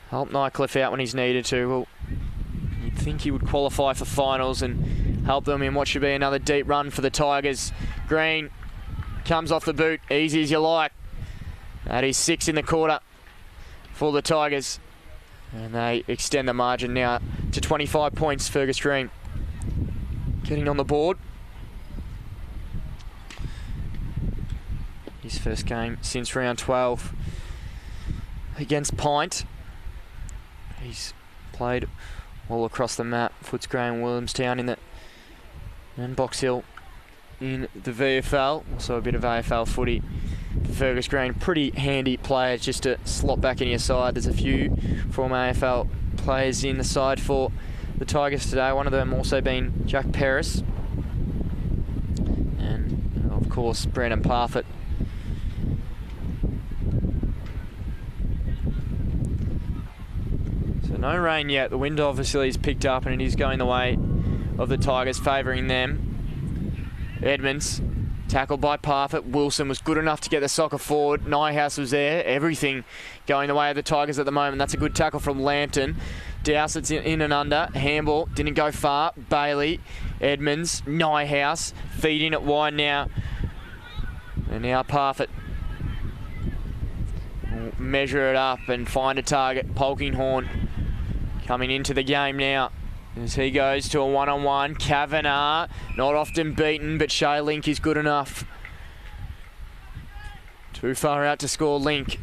helped Nightcliff out when he's needed to. Well, you'd think he would qualify for finals and help them in what should be another deep run for the Tigers. Green comes off the boot, easy as you like. That is 6 in the quarter for the Tigers. And they extend the margin now to 25 points. Fergus Green getting on the board. His first game since round 12 against Pint. He's played all across the map. Footscray and Williamstown in the and Box Hill in the VFL. Also a bit of AFL footy. Fergus Green, pretty handy player just to slot back in your side. There's a few former AFL players in the side for the Tigers today. One of them also being Jack Paris. And of course Brandon Parfitt. So no rain yet. The wind obviously has picked up and it is going the way of the Tigers, favouring them. Edmonds, tackled by Parfitt. Wilson was good enough to get the soccer forward. Nyhouse was there. Everything going the way of the Tigers at the moment. That's a good tackle from Lambton. Dowsett's in and under. Handball didn't go far. Bailey, Edmonds, Nyhouse feeding it wide now. And now Parfitt will measure it up and find a target. Polkinghorn coming into the game now as he goes to a one-on-one. Kavanagh, not often beaten, but Shea Link is good enough. Too far out to score Link.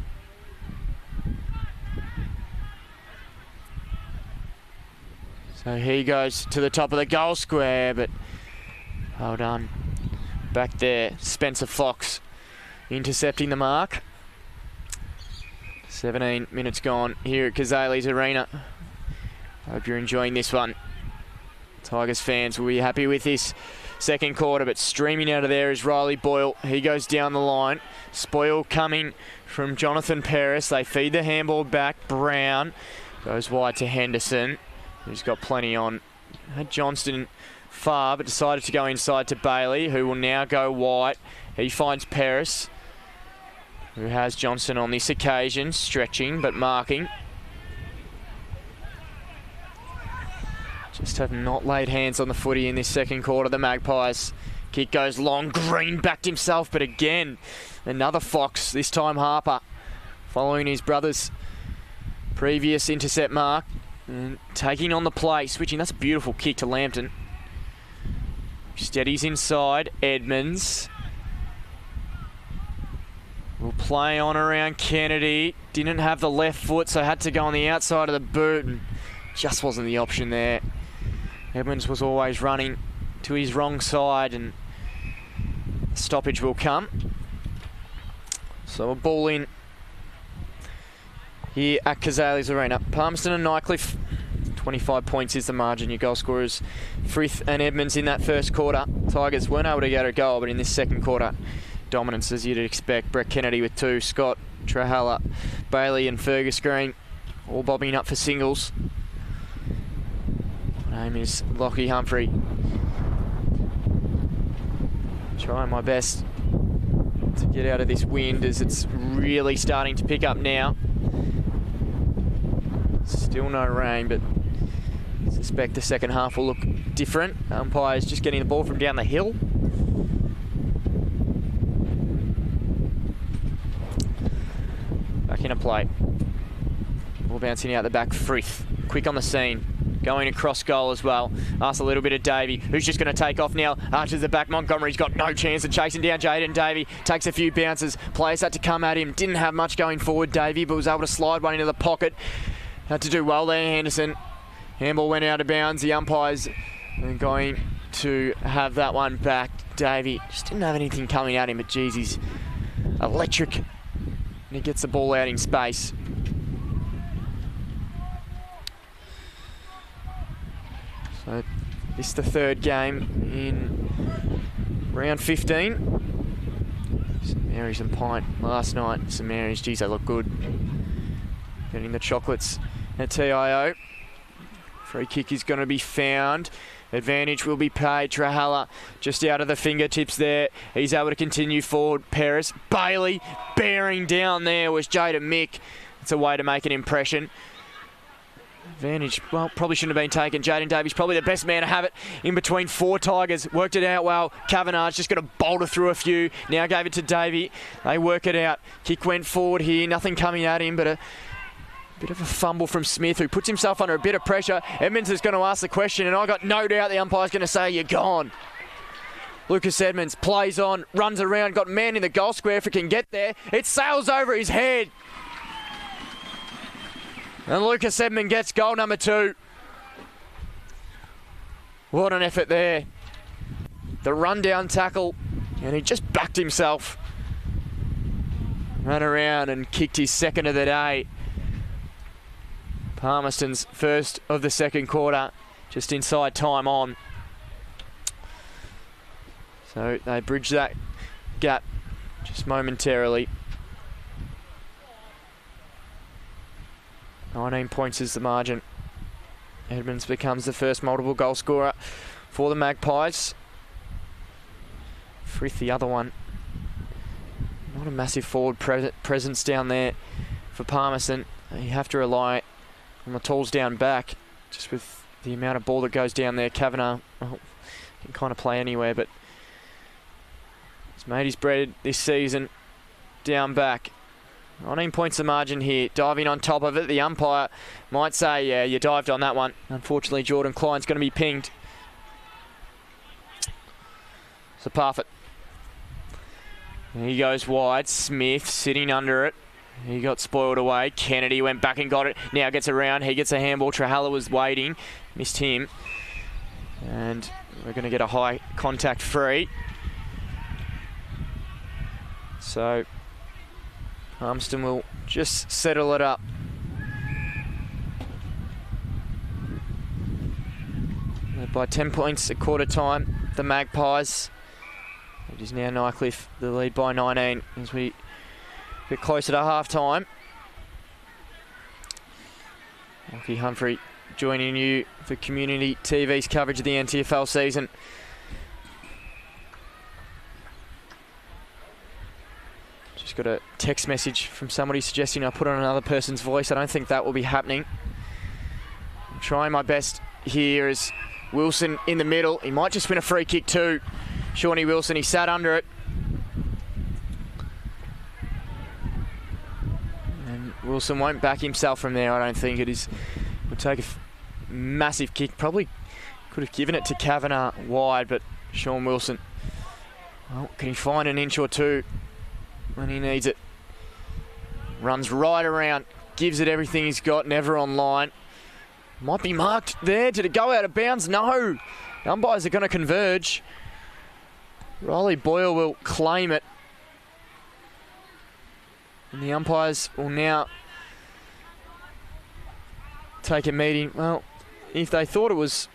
So he goes to the top of the goal square, but well done. Back there, Spencer Fox intercepting the mark. 17 minutes gone here at Cazalys Arena. Hope you're enjoying this one. Tigers fans will be happy with this second quarter, but streaming out of there is Riley Boyle. He goes down the line. Spoil coming from Jonathan Paris. They feed the handball back. Brown goes wide to Henderson, who's got plenty on. Had Johnston far, but decided to go inside to Bailey, who will now go wide. He finds Paris, who has Johnston on this occasion, stretching but marking. Just have not laid hands on the footy in this second quarter. The Magpies. Kick goes long. Green backed himself, but again, another Fox, this time Harper, following his brother's previous intercept mark. And taking on the play, switching. That's a beautiful kick to Lambton. Steadies inside. Edmonds will play on around Kennedy. Didn't have the left foot, so had to go on the outside of the boot. And just wasn't the option there. Edmonds was always running to his wrong side, and stoppage will come. So a ball in here at Cazalys Arena. Palmerston and Nightcliff, 25 points is the margin. Your goal scorers, Frith and Edmonds in that first quarter. Tigers weren't able to get a goal, but in this second quarter, dominance as you'd expect. Brett Kennedy with 2, Scott, Trahalla, Bailey and Fergus Green all bobbing up for singles. My name is Lockie Humphrey. Trying my best to get out of this wind as it's really starting to pick up now. Still no rain, but I suspect the second half will look different. Umpires just getting the ball from down the hill. Back in a play. Ball bouncing out the back. Frith, quick on the scene. Going across goal as well. Asks a little bit of Davey, who's just going to take off now. Arches the back. Montgomery's got no chance of chasing down Jaden Davey. Takes a few bounces. Players had to come at him. Didn't have much going forward, Davey, but was able to slide one into the pocket. Had to do well there, Henderson. Handball went out of bounds. The umpires are going to have that one back. Davey. Just didn't have anything coming at him, but geez, he's electric. And he gets the ball out in space. So this is the third game in round 15. St Mary's and Pint last night. St Mary's, geez, they look good. Getting the chocolates at TIO. Free kick is going to be found. Advantage will be paid. Trahalla just out of the fingertips there. He's able to continue forward. Paris. Bailey bearing down there was Jaden Mick. It's a way to make an impression. Advantage, well, probably shouldn't have been taken. Jaden Davies probably the best man to have it in between four Tigers. Worked it out well. Kavanagh's just going to boulder through a few. Now gave it to Davey. They work it out. Kick went forward here. Nothing coming at him, but a bit of a fumble from Smith, who puts himself under a bit of pressure. Edmonds is going to ask the question, and I got no doubt the umpire's going to say, you're gone. Lucas Edmonds plays on, runs around, got man in the goal square if it can get there. It sails over his head. And Lucas Edmonds gets goal number 2. What an effort there. The rundown tackle, and he just backed himself. Ran around and kicked his second of the day. Palmerston's first of the second quarter, just inside time on. So they bridge that gap just momentarily. 19 points is the margin. Edmonds becomes the first multiple goal scorer for the Magpies. Frith the other one. Not a massive forward presence down there for Palmerston. You have to rely on the tools down back, just with the amount of ball that goes down there. Kavanagh can kind of play anywhere, but he's made his bread this season down back. 19 points the margin here. Diving on top of it. The umpire might say, yeah, you dived on that one. Unfortunately, Jordan Klein's going to be pinged. So Parfitt. He goes wide. Smith sitting under it. He got spoiled away. Kennedy went back and got it. Now gets around. He gets a handball. Trahalla was waiting. Missed him. And we're going to get a high contact free. So Palmerston will just settle it up. By 10 points at quarter time, the Magpies. It is now Nightcliff, the lead by 19 as we get closer to half time. Lockie Humphrey joining you for Community TV's coverage of the NTFL season. Just got a text message from somebody suggesting I put on another person's voice. I don't think that will be happening. I'm trying my best here as Wilson in the middle. He might just win a free kick too. Shawnee Wilson, he sat under it. And Wilson won't back himself from there, I don't think. It is. Will take a massive kick. Probably could have given it to Kavanagh wide, but Sean Wilson, well, can he find an inch or two when he needs it? Runs right around, gives it everything he's got, never on line. Might be marked there. Did it go out of bounds? No. The umpires are going to converge. Riley Boyle will claim it. And the umpires will now take a meeting. Well, if they thought it was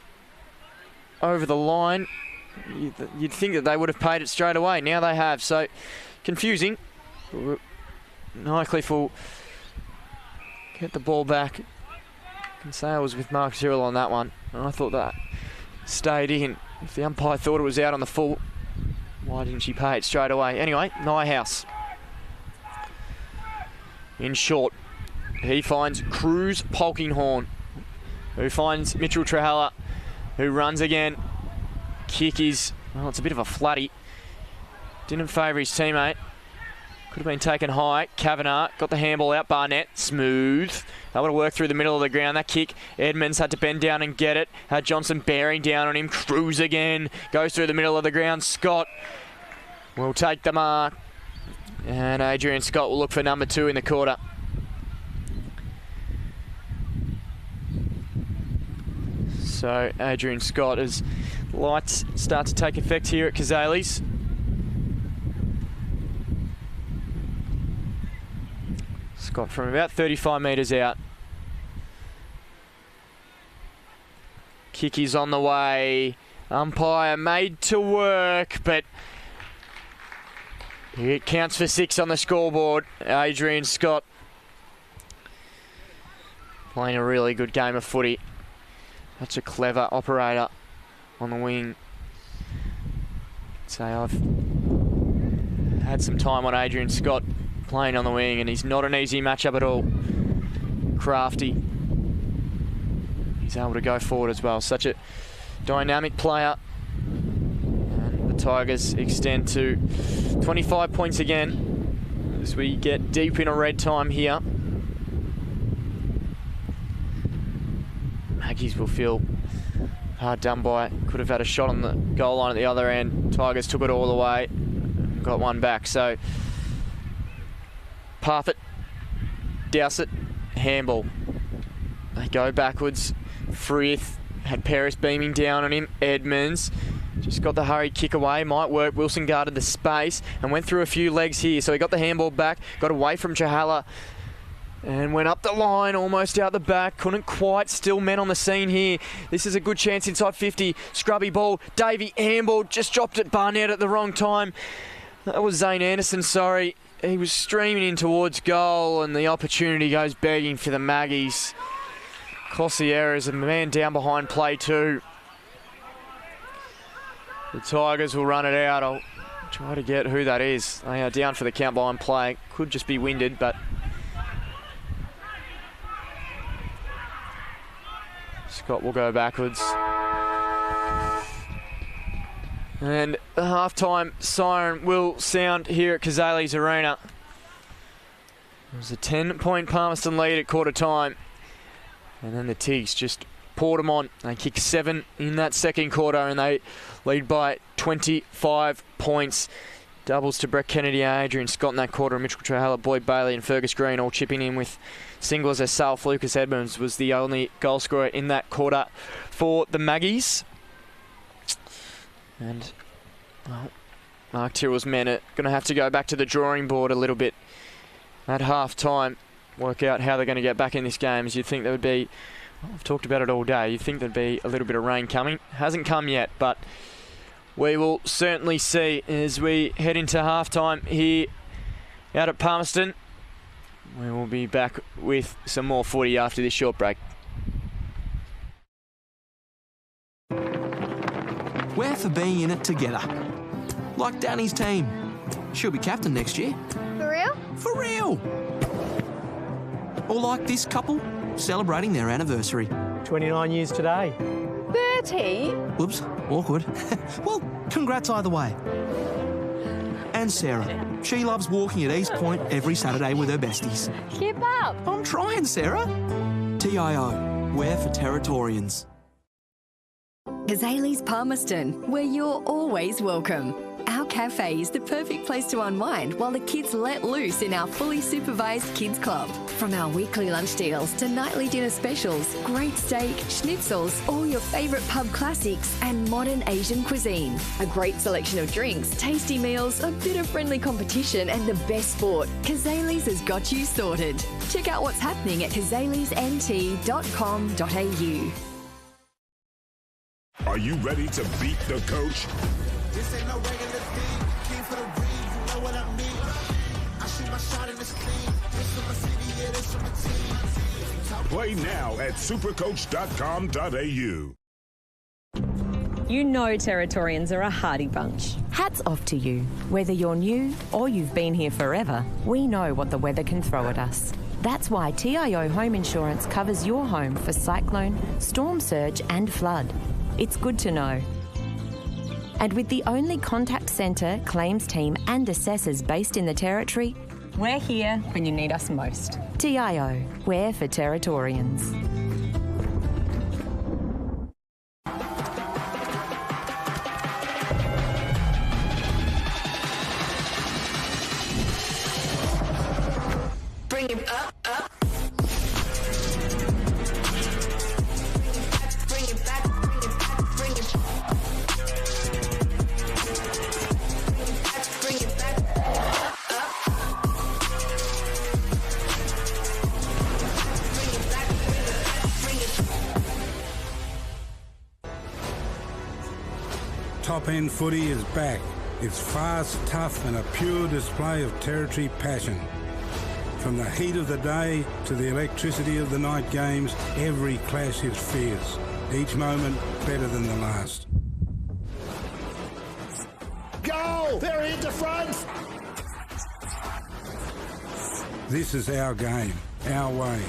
over the line, you'd think that they would have paid it straight away. Now they have. So, confusing. Nightcliff will get the ball back. I can say I was with Mark Cyril on that one. And I thought that stayed in. If the umpire thought it was out on the full, why didn't she pay it straight away? Anyway, Nyhouse. In short, he finds Cruz Polkinghorn, who finds Mitchell Trahalla, who runs again. Kick is, well, it's a bit of a flatty. Didn't favour his teammate. Could have been taken high. Kavanagh got the handball out. Barnett, smooth. They would have worked through the middle of the ground. That kick, Edmonds had to bend down and get it. Had Johnson bearing down on him. Cruz again. Goes through the middle of the ground. Scott will take the mark. And Adrian Scott will look for number 2 in the quarter. So Adrian Scott has lights start to take effect here at Cazalys. Scott from about 35 metres out. Kick is on the way. Umpire made to work, but it counts for 6 on the scoreboard. Adrian Scott playing a really good game of footy. That's a clever operator on the wing. So I've had some time on Adrian Scott playing on the wing, and he's not an easy matchup at all. Crafty. He's able to go forward as well. Such a dynamic player. And the Tigers extend to 25 points again as we get deep in a red time here. Magpies will feel hard done by. Could have had a shot on the goal line at the other end. Tigers took it all the way. Got one back. So Parfitt, Dowsett, handball. They go backwards. Frith had Paris beaming down on him. Edmonds just got the hurried kick away. Might work. Wilson guarded the space and went through a few legs here. So he got the handball back. Got away from Chahala and went up the line, almost out the back. Couldn't quite. Still men on the scene here. This is a good chance inside 50. Scrubby ball. Davey handball. Just dropped it. Barnett at the wrong time. That was Zane Anderson, sorry. He was streaming in towards goal, and the opportunity goes begging for the Maggies. Cossier is a man down behind play too. The Tigers will run it out. I'll try to get who that is. They are down for the count behind play. Could just be winded, but Scott will go backwards. And the half-time siren will sound here at Cazalys Arena. It was a 10-point Palmerston lead at quarter time. And then the Tigs just poured them on. They kicked 7 in that second quarter, and they lead by 25 points. Doubles to Brett Kennedy, Adrian Scott in that quarter, Mitchell Trahalla, Boyd Bailey and Fergus Green all chipping in with singles as Self. Lucas Edmonds was the only goal scorer in that quarter for the Maggies. And, well, Mark Tyrrell's men are going to have to go back to the drawing board a little bit at half-time. Work out how they're going to get back in this game, as you'd think there would be. Well, I've talked about it all day. You'd think there'd be a little bit of rain coming. Hasn't come yet, but we will certainly see as we head into half-time here out at Palmerston. We will be back with some more footy after this short break. We're for being in it together. Like Danny's team. She'll be captain next year. For real? For real! Or like this couple, celebrating their anniversary. 29 years today. 30? Whoops, awkward. Well, congrats either way. And Sarah. She loves walking at East Point every Saturday with her besties. Keep up. I'm trying, Sarah. TIO, we're for Territorians. Cazalys Palmerston, where you're always welcome. Our cafe is the perfect place to unwind while the kids let loose in our fully supervised kids club. From our weekly lunch deals to nightly dinner specials, great steak, schnitzels, all your favourite pub classics and modern Asian cuisine. A great selection of drinks, tasty meals, a bit of friendly competition and the best sport. Cazalys has got you sorted. Check out what's happening at cazalysnt.com.au. Are you ready to beat the coach? This ain't no regular thing. Came for the ring, you know what I mean. I shoot my shot and it's clean. This from my city, yeah, this from my team. Play now at supercoach.com.au. You know Territorians are a hardy bunch. Hats off to you. Whether you're new or you've been here forever, we know what the weather can throw at us. That's why TIO Home Insurance covers your home for cyclone, storm surge and flood. It's good to know. And with the only contact centre, claims team and assessors based in the Territory, we're here when you need us most. TIO, we're for Territorians. Bring it up, up. Bring it back, bring it back, bring it back, bring it. Top-end footy is back. It's fast, tough and a pure display of territory passion. From the heat of the day to the electricity of the night games, every clash is fierce. Each moment better than the last. Goal! They're into front! This is our game, our way.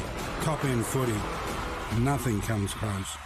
Top-end footy. Nothing comes close.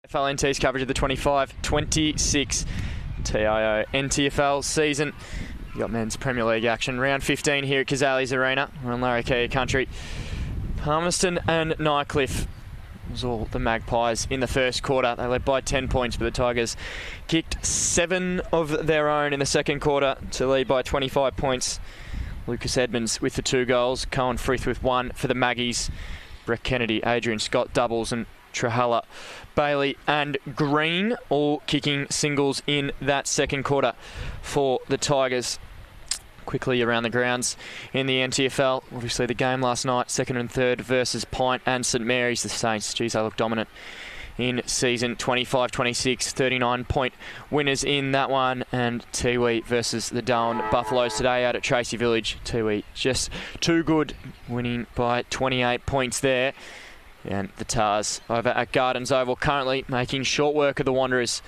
FLNT's coverage of the 25-26 TIO NTFL season. You got men's Premier League action. Round 15 here at Cazalys Arena. We're on Larrakia country. Palmerston and Nightcliff. It was all the Magpies in the first quarter. They led by 10 points, but the Tigers kicked 7 of their own in the second quarter to lead by 25 points. Lucas Edmonds with the 2 goals. Cohen Frith with 1 for the Maggies. Brett Kennedy, Adrian Scott doubles, and Trahalla, Bailey and Green all kicking singles in that second quarter for the Tigers. Quickly around the grounds in the NTFL. Obviously the game last night, second and third versus Pint and St Mary's. The Saints, geez, they look dominant in season 25-26, 39-point winners in that one. And Tiwi versus the Darwin Buffaloes today out at Tracy Village. Tiwi just too good, winning by 28 points there. And the Tars over at Gardens Oval currently making short work of the Wanderers.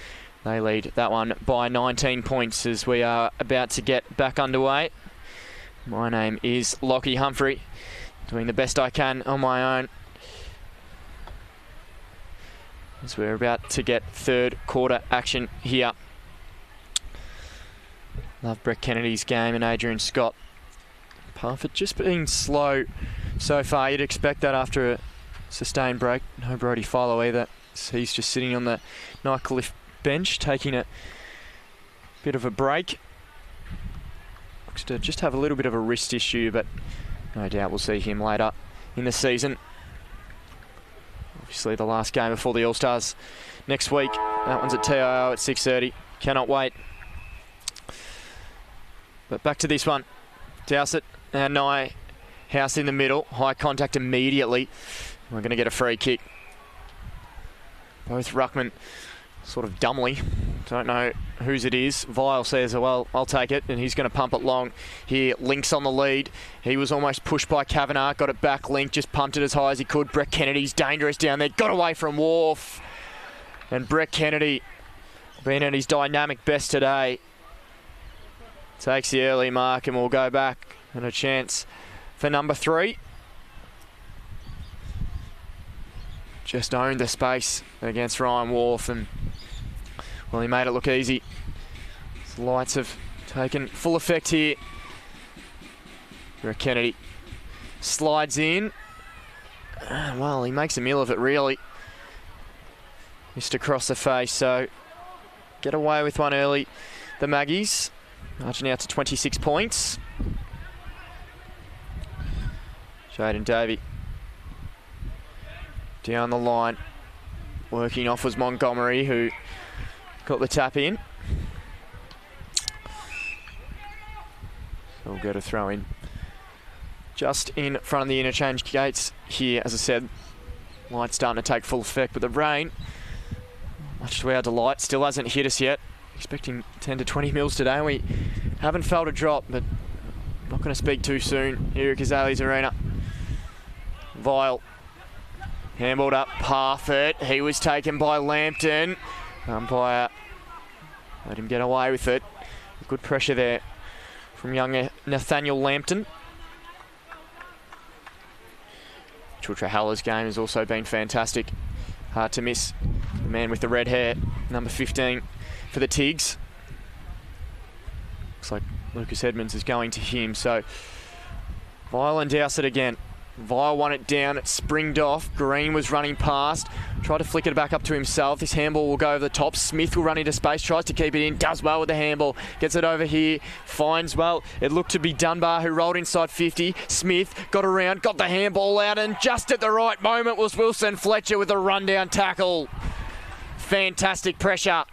They lead that one by 19 points as we are about to get back underway. My name is Lockie Humphrey, doing the best I can on my own as we're about to get third quarter action here. Love Brett Kennedy's game and Adrian Scott. Parfitt just being slow so far. You'd expect that after a sustained break. No Brody Follow either. So he's just sitting on the Nightcliff bench, taking a bit of a break. Looks to just have a little bit of a wrist issue, but no doubt we'll see him later in the season. Obviously the last game before the All-Stars next week. That one's at TIO at 6:30. Cannot wait. But back to this one. Dowsett and Nye House in the middle. High contact immediately. We're going to get a free kick. Both ruckmen sort of dumbly. Don't know whose it is. Vile says, well, I'll take it. And he's going to pump it long here. Link's on the lead. He was almost pushed by Kavanagh. Got it back. Link just pumped it as high as he could. Brett Kennedy's dangerous down there. Got away from Wharf. And Brett Kennedy, being at his dynamic best today, takes the early mark and will go back. And a chance for number 3. Just owned the space against Ryan Wharf, and well, he made it look easy. The lights have taken full effect here. Brett Kennedy slides in. Well, he makes a meal of it, really. Missed across the face, so get away with one early. The Maggies marching out to 26 points. Jaden Davey down the line. Working off was Montgomery, who got the tap in. So we'll go to throw in. Just in front of the interchange gates here, as I said. Light's starting to take full effect, but the rain, much to our delight, still hasn't hit us yet. Expecting 10 to 20 mils today. We haven't felt a drop, but not going to speak too soon here at Cazalys Arena. Vile. Handballed up Parfitt. He was taken by Lambton. Umpire let him get away with it. Good pressure there from young Nathaniel Lambton. Trahalla's game has also been fantastic. Hard to miss. The man with the red hair, number 15 for the Tigs. Looks like Lucas Edmonds is going to him. So Vile and Dowsett again. Vile won it down, it springed off. Green was running past, tried to flick it back up to himself. This handball will go over the top. Smith will run into space, tries to keep it in, does well with the handball. Gets it over here, finds well. It looked to be Dunbar who rolled inside 50. Smith got around, got the handball out, and just at the right moment was Wilson Fletcher with a rundown tackle. Fantastic pressure.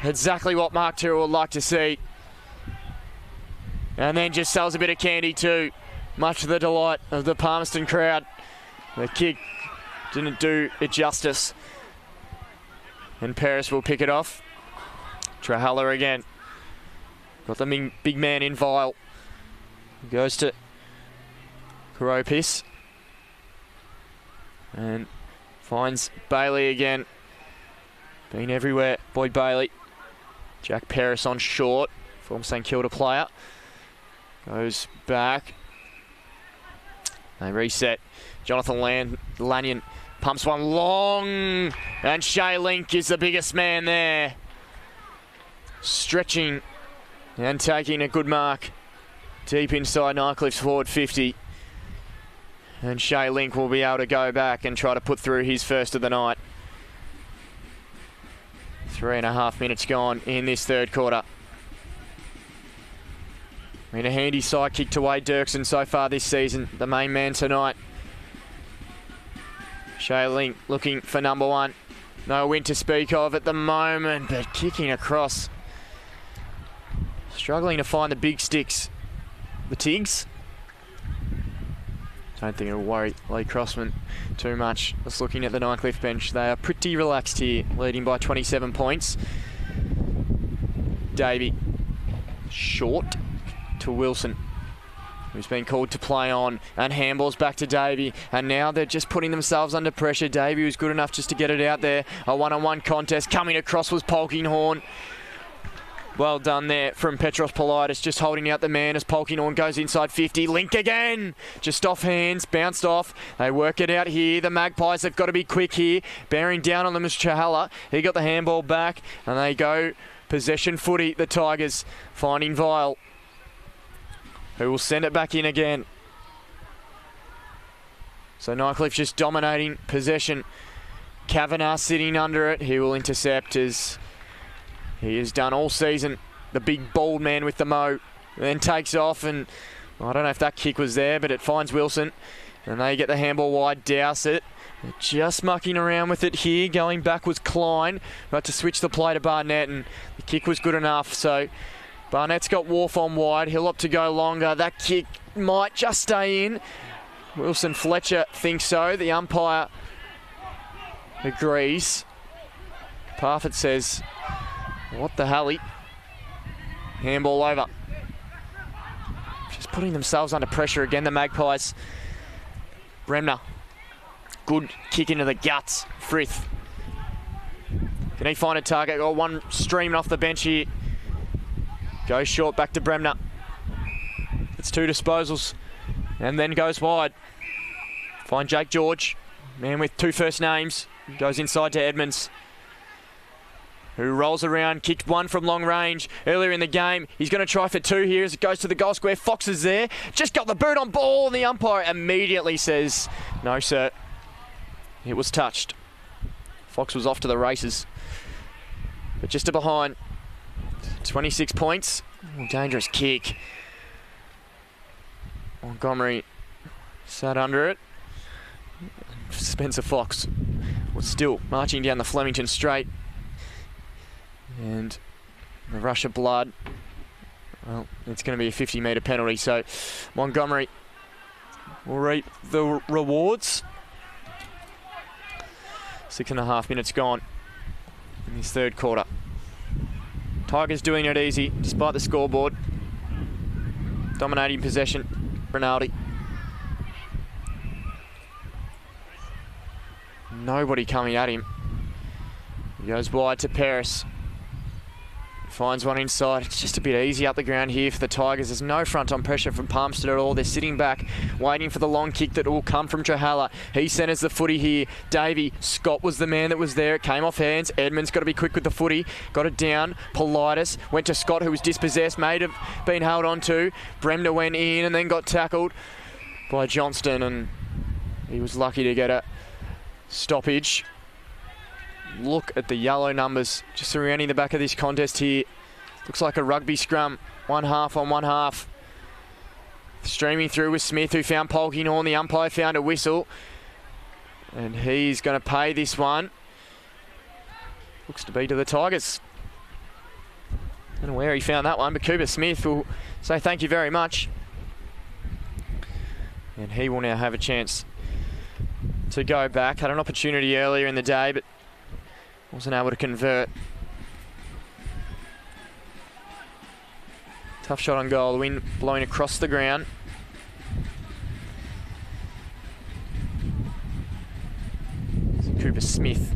Exactly what Mark Tyrrell would like to see. And then just sells a bit of candy too, much to the delight of the Palmerston crowd. The kick didn't do it justice. And Paris will pick it off. Trahalla again. Got the big man in Vile. Goes to Karopis. And finds Bailey again. Been everywhere, Boyd Bailey. Jack Paris on short, former St Kilda player. Goes back. They reset. Jonathan Lanyon Pumps one long, and Shea Link is the biggest man there. Stretching and taking a good mark deep inside Nightcliff's forward 50. And Shea Link will be able to go back and try to put through his first of the night. 3.5 minutes gone in this third quarter. And a handy side kick to Wade Dirksen so far this season, the main man tonight. Shea Link looking for number one. No win to speak of at the moment, but kicking across. Struggling to find the big sticks. The Tigs. Don't think it'll worry Lee Crossman too much. Just looking at the Nightcliff bench, they are pretty relaxed here, leading by 27 points. Davey, short to Wilson, who's been called to play on, and handballs back to Davey, and now they're just putting themselves under pressure. Davey was good enough just to get it out there. A one-on-one contest. Coming across was Polkinghorn. Well done there from Petros Politis, just holding out the man as Polkinghorn goes inside 50. Link again, just off hands, bounced off. They work it out here. The Magpies have got to be quick here. Bearing down on them is Chahala. He got the handball back, and they go possession footy. The Tigers finding Vile, who will send it back in again. So Nightcliff just dominating possession. Kavanagh sitting under it. He will intercept as he has done all season. The big bald man with the mo. Then takes off, and I don't know if that kick was there, but it finds Wilson. And they get the handball wide, douse it. They're just mucking around with it here. Going back was Klein. But to switch the play to Barnett, and the kick was good enough. So Barnett's got Wharf on wide. He'll opt to go longer. That kick might just stay in. Wilson Fletcher thinks so. The umpire agrees. Parfitt says, what the hell? Handball over. Just putting themselves under pressure again, the Magpies. Bremner. Good kick into the guts. Frith. Can he find a target? Got one streaming off the bench here. Goes short, back to Bremner. It's two disposals. And then goes wide. Find Jake George. Man with two first names. Goes inside to Edmonds, who rolls around, kicked one from long range earlier in the game. He's going to try for two here as it goes to the goal square. Fox is there. Just got the boot on ball, and the umpire immediately says, no, sir. It was touched. Fox was off to the races. But just to behind. 26 points. Oh, dangerous kick. Montgomery sat under it. Spencer Fox was still marching down the Flemington straight. And the rush of blood, well, it's going to be a 50-metre penalty. So Montgomery will reap the rewards. 6.5 minutes gone in this third quarter. Tigers doing it easy despite the scoreboard. Dominating possession. Rinaldi. Nobody coming at him. He goes wide to Paris. Finds one inside. It's just a bit easy up the ground here for the Tigers. There's no front-on pressure from Palmerston at all. They're sitting back, waiting for the long kick that will come from Chahala. He centres the footy here. Davey, Scott was the man that was there. It came off hands. Edmonds got to be quick with the footy. Got it down. Politis went to Scott, who was dispossessed. May have been held on to. Bremner went in and then got tackled by Johnston, and he was lucky to get a stoppage. Look at the yellow numbers just surrounding the back of this contest here. Looks like a rugby scrum. 1 half on 1 half. Streaming through with Smith, who found Polkinghorn. The umpire found a whistle. And he's going to pay this one. Looks to be to the Tigers. I don't know where he found that one, but Cooper Smith will say thank you very much. And he will now have a chance to go back. Had an opportunity earlier in the day, but wasn't able to convert. Tough shot on goal. The wind blowing across the ground. Cooper Smith,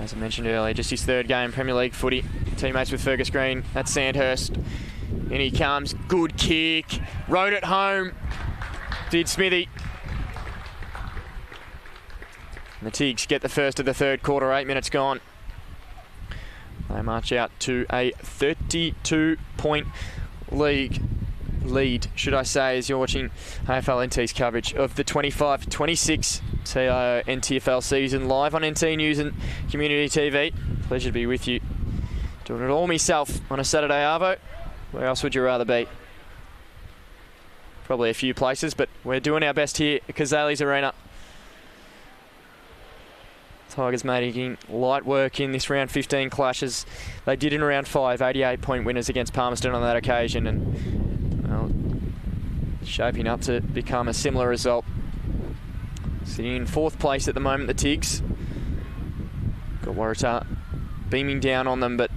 as I mentioned earlier, just his third game Premier League footy. Teammates with Fergus Green at Sandhurst. In he comes. Good kick. Rode it home. Did Smithy. And the Tigs get the first of the third quarter, 8 minutes gone. They march out to a 32-point lead, should I say, as you're watching AFL NT's coverage of the 25-26 TIO NTFL season live on NT News and Community TV. Pleasure to be with you. Doing it all myself on a Saturday arvo. Where else would you rather be? Probably a few places, but we're doing our best here at Cazalys Arena. Tigers making light work in this round 15 clashes. They did in round 5, 88-point winners against Palmerston on that occasion, and well, shaping up to become a similar result. Sitting in 4th place at the moment, the Tigs. Got Waratah beaming down on them, but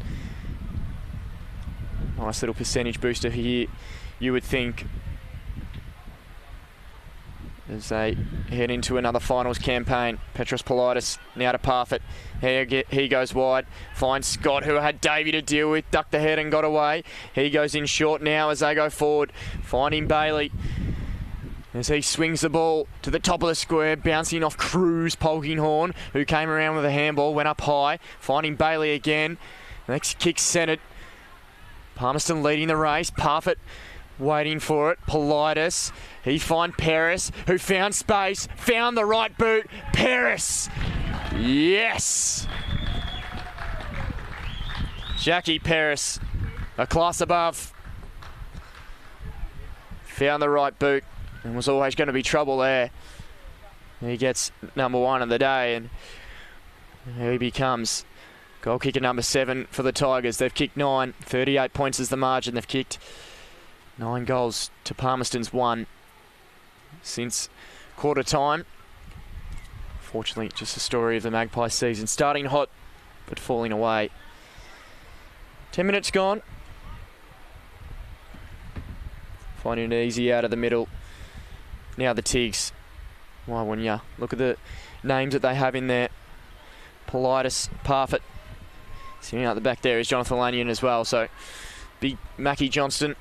nice little percentage booster here, you would think, as they head into another finals campaign. Petros Politis now to Parfitt. He goes wide. Finds Scott, who had Davey to deal with. Ducked the head and got away. He goes in short now as they go forward. Finding Bailey as he swings the ball to the top of the square, bouncing off Cruz Polkinghorn, who came around with a handball, went up high. Finding Bailey again. Next kick centred. Palmerston leading the race. Parfitt waiting for it. Politis. He finds Paris, who found space, found the right boot. Paris! Yes! Jackie Paris, a class above. Found the right boot, and was always going to be trouble there. He gets number 1 of the day, and he becomes goal kicker number 7 for the Tigers. They've kicked 9, 38 points is the margin. They've kicked 9 goals to Palmerston's 1 since quarter time. Fortunately, just a story of the Magpies season. Starting hot, but falling away. 10 minutes gone. Finding it easy out of the middle. Now the Tigs. Why wouldn't ya? Look at the names that they have in there. Politis, Parfitt. Sitting out the back there is Jonathan Lanyon as well. So, big Mackie Johnston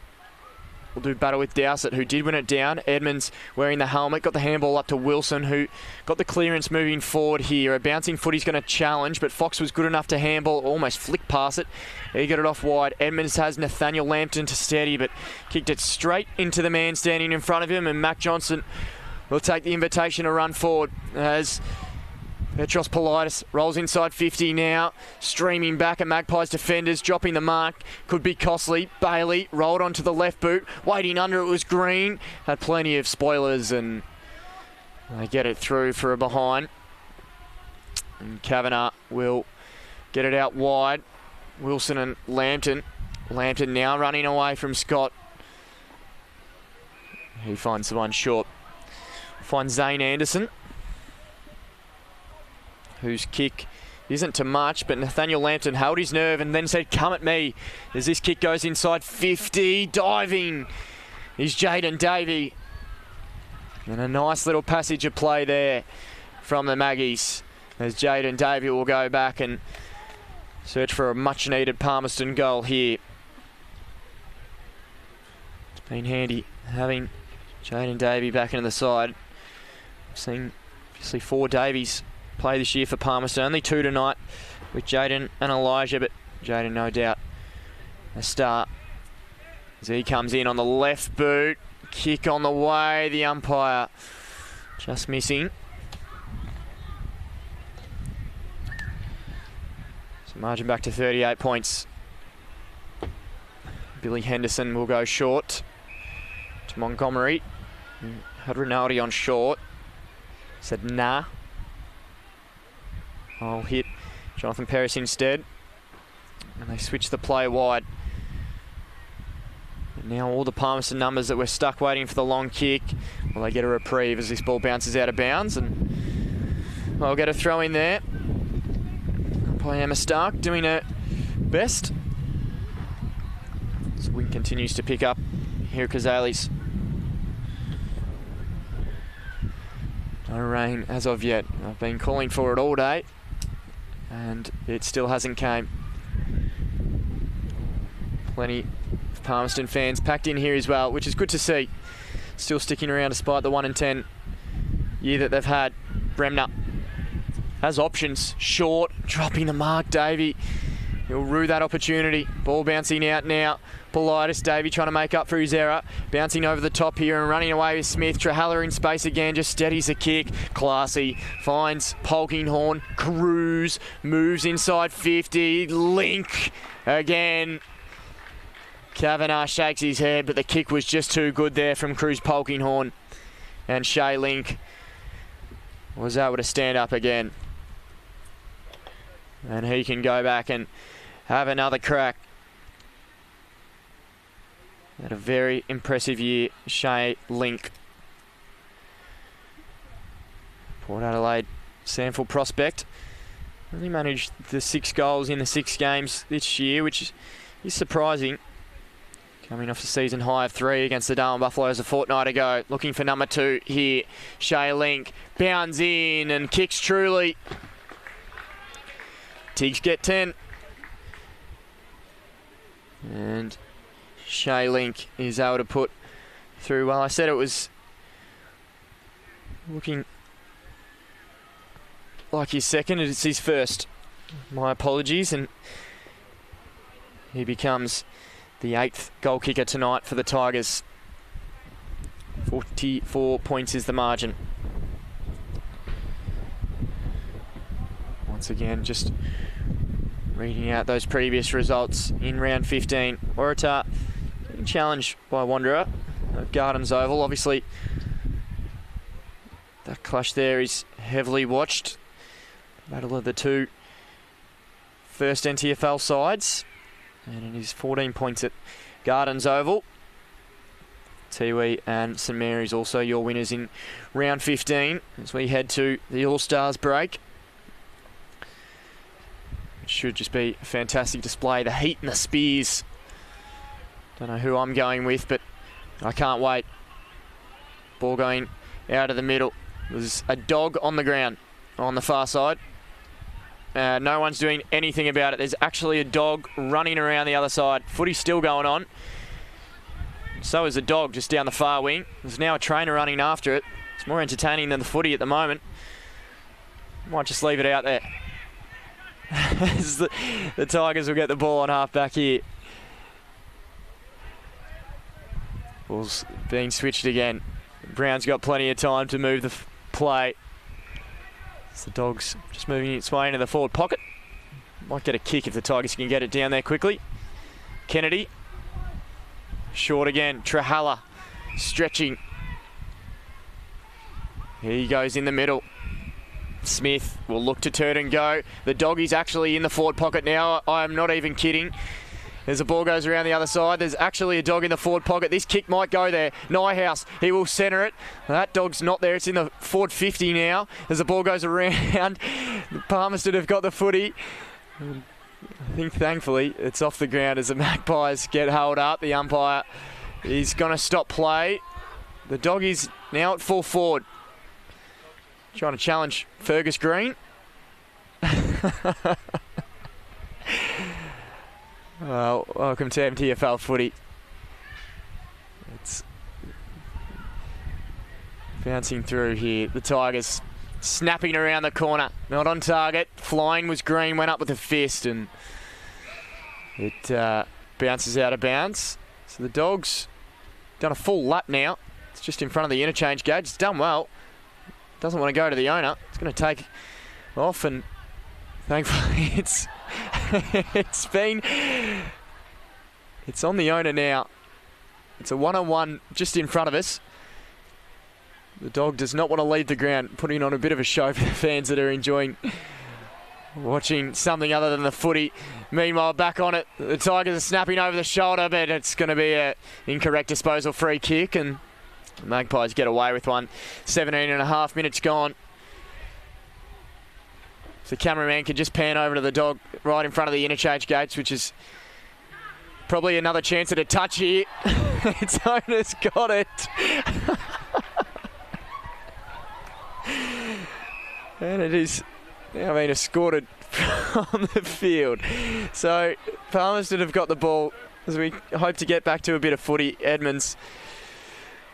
will do battle with Dowsett, who did win it down. Edmonds wearing the helmet, got the handball up to Wilson, who got the clearance moving forward here. A bouncing footy's going to challenge, but Fox was good enough to handball, almost flick past it. He got it off wide. Edmonds has Nathaniel Lambton to steady, but kicked it straight into the man standing in front of him, and Mac Johnson will take the invitation to run forward as Petros Politis rolls inside 50 now, streaming back at Magpies defenders, dropping the mark. Could be costly. Bailey rolled onto the left boot, waiting under it was Green. Had plenty of spoilers, and they get it through for a behind. And Kavanagh will get it out wide. Wilson and Lambton. Lambton now running away from Scott. He finds the one short. Finds Zane Anderson, whose kick isn't to much, but Nathaniel Lambton held his nerve and then said, "Come at me," as this kick goes inside 50. Diving is Jaden Davey. And a nice little passage of play there from the Maggies, as Jaden Davey will go back and search for a much-needed Palmerston goal here. It's been handy having Jaden Davey back into the side. We've seen obviously 4 Davies play this year for Palmerston. Only 2 tonight with Jaden and Elijah, but Jaden no doubt a start as he comes in on the left boot. Kick on the way, the umpire just missing. So margin back to 38 points. Billy Henderson will go short to Montgomery. Had Rinaldi on short. Said nah. I'll hit Jonathan Paris instead. And they switch the play wide. And now all the Palmerston numbers that were stuck waiting for the long kick, well, they get a reprieve as this ball bounces out of bounds. And I'll get a throw in there by Emma Stark, doing her best. So wind continues to pick up here at Cazalys. No rain as of yet. I've been calling for it all day, and it still hasn't came. Plenty of Palmerston fans packed in here as well, which is good to see. Still sticking around despite the 1-10 year that they've had. Bremner has options. Short, dropping the mark, Davey. He'll rue that opportunity. Ball bouncing out now. Politis, Davey trying to make up for his error. Bouncing over the top here and running away with Smith. Trahalla in space again, just steadies the kick. Classy, finds Polkinghorne. Cruise, moves inside 50. Link again. Kavanagh shakes his head, but the kick was just too good there from Cruz Polkinghorne. And Shea Link was able to stand up again. And he can go back and have another crack. Had a very impressive year, Shea Link. Port Adelaide Sample prospect. Only managed the 6 goals in the 6 games this year, which is surprising. Coming off a season high of 3 against the Darwin Buffaloes a fortnight ago. Looking for number 2 here. Shea Link bounds in and kicks truly. Tiggs get 10. And Shea Link is able to put through. Well, I said it was looking like his second. It's his first. My apologies. And he becomes the 8th goal kicker tonight for the Tigers. 44 points is the margin. Once again, just reading out those previous results in round 15. Waratah challenged by Wanderer at Gardens Oval. Obviously, that clash there is heavily watched. Battle of the 2 first NTFL sides. And it is 14 points at Gardens Oval. Tiwi and St Mary's also your winners in round 15 as we head to the All-Stars break. It should just be a fantastic display. The heat and the spears. Don't know who I'm going with, but I can't wait. Ball going out of the middle. There's a dog on the ground on the far side. No one's doing anything about it. There's actually a dog running around the other side. Footy's still going on. So is a dog just down the far wing. There's now a trainer running after it. It's more entertaining than the footy at the moment. Might just leave it out there. The Tigers will get the ball on half back here. Ball's being switched again. Brown's got plenty of time to move the play. The Dogs just moving its way into the forward pocket. Might get a kick if the Tigers can get it down there quickly. Kennedy. Short again. Trahalla stretching. He goes in the middle. Smith will look to turn and go. The Doggy's actually in the forward pocket now. I am not even kidding. As the ball goes around the other side, there's actually a dog in the forward pocket. This kick might go there. Nyhouse, he will centre it. That dog's not there. It's in the forward 50 now. As the ball goes around, Palmerston have got the footy. I think thankfully it's off the ground as the Magpies get held up. The umpire is going to stop play. The dog is now at full forward. Trying to challenge Fergus Green. Well, welcome to MTFL footy. It's bouncing through here. The Tigers snapping around the corner. Not on target. Flying was Green, went up with a fist and it bounces out of bounds. So the Dogs done a full lap now. It's just in front of the interchange gate. It's done well. Doesn't want to go to the owner. It's going to take off and thankfully it's on the owner now. It's a one-on-one just in front of us. The dog does not want to leave the ground, putting on a bit of a show for the fans that are enjoying watching something other than the footy. Meanwhile, back on it, the Tigers are snapping over the shoulder, but it's going to be an incorrect disposal free kick, and the Magpies get away with one. 17.5 minutes gone. The cameraman can just pan over to the dog right in front of the interchange gates, which is probably another chance at a touch here. Its owner's got it. And it is now being escorted from the field. So Palmerston have got the ball as we hope to get back to a bit of footy. Edmonds,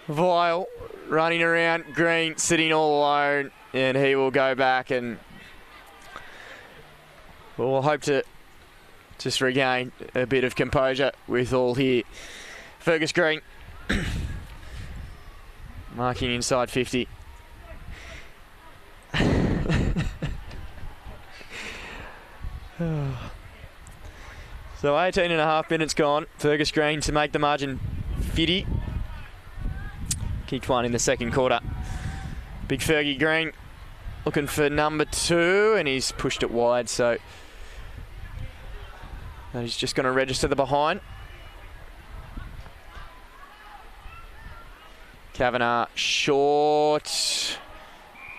Vile running around, Green sitting all alone, and he will go back and We'll hope to just regain a bit of composure with all here. Fergus Green marking inside 50. So 18 and a half minutes gone. Fergus Green to make the margin 50. Kicked one in the second quarter. Big Fergie Green looking for number 2, and he's pushed it wide, so he's just going to register the behind. Kavanagh short.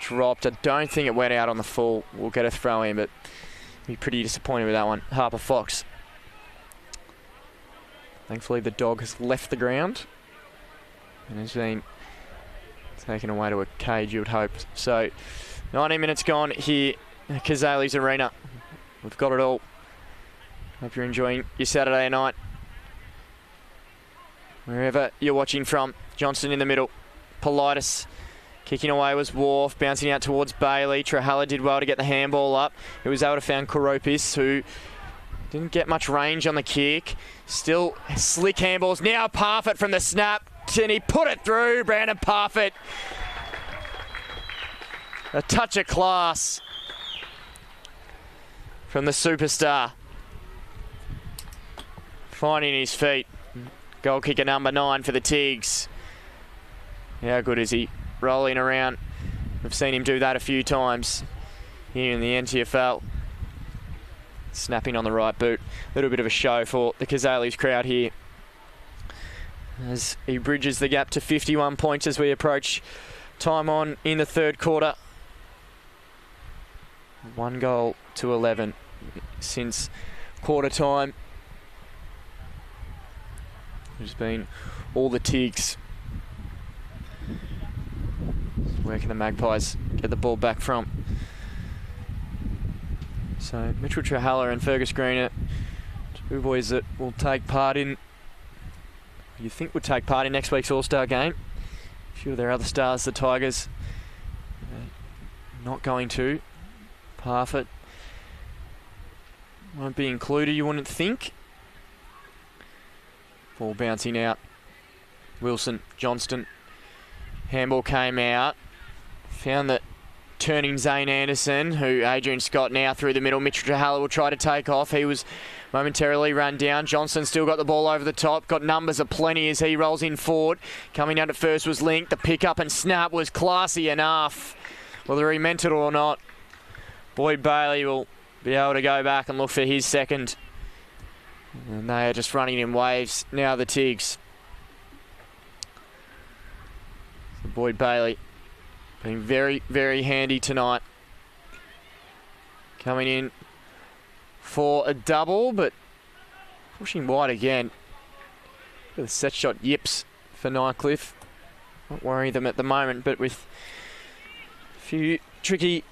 Dropped. I don't think it went out on the full. We'll get a throw in, but be pretty disappointed with that one. Harper Fox. Thankfully the dog has left the ground and has been taken away to a cage, you would hope. So 19 minutes gone here at Cazalys Arena. We've got it all. Hope you're enjoying your Saturday night. Wherever you're watching from. Johnston in the middle. Politis kicking away was Wharf, bouncing out towards Bailey. Trahalla did well to get the handball up. He was able to find Koropis, who didn't get much range on the kick. Still slick handballs. Now Parfitt from the snap, and he put it through. Brandon Parfitt. A touch of class from the superstar. Finding his feet. Goal kicker number 9 for the Tigs. How good is he? Rolling around. We've seen him do that a few times here in the NTFL. Snapping on the right boot. A little bit of a show for the Cazalys crowd here as he bridges the gap to 51 points as we approach time on in the third quarter. 1 goal to 11 since quarter time. There's been all the Tigs. Where can the Magpies get the ball back from? So Mitchell Trahalla and Fergus Green are 2 boys that will take part in, you think would take part in next week's All-Star game. A few of their other stars, the Tigers, not going to. Parfitt won't be included, you wouldn't think. Ball bouncing out. Wilson, Johnston. Handball came out. Found that turning Zane Anderson, who Adrian Scott now through the middle. Mitchell Trahalla will try to take off. He was momentarily run down. Johnson still got the ball over the top. Got numbers aplenty as he rolls in forward. Coming out at first was Link. The pick up and snap was classy enough. Whether he meant it or not, Boyd Bailey will be able to go back and look for his second. And they are just running in waves now, the Tigs. So Boyd Bailey being very, very handy tonight. Coming in for a double, but pushing wide again. With a set shot yips for Nightcliff. Not worrying them at the moment, but with a few tricky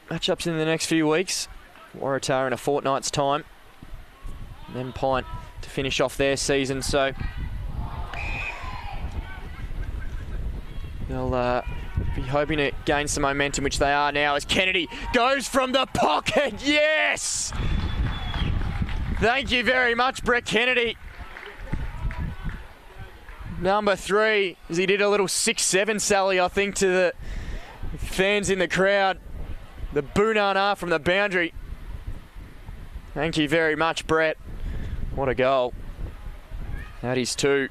matchups in the next few weeks. Waratah in a fortnight's time. And then Pint to finish off their season, so they'll be hoping to gain some momentum, which they are now, as Kennedy goes from the pocket. Yes! Thank you very much, Brett Kennedy. Number 3, as he did a little 6-7 sally, I think, to the fans in the crowd. The Boonana from the boundary. Thank you very much, Brett. What a goal. That is 2.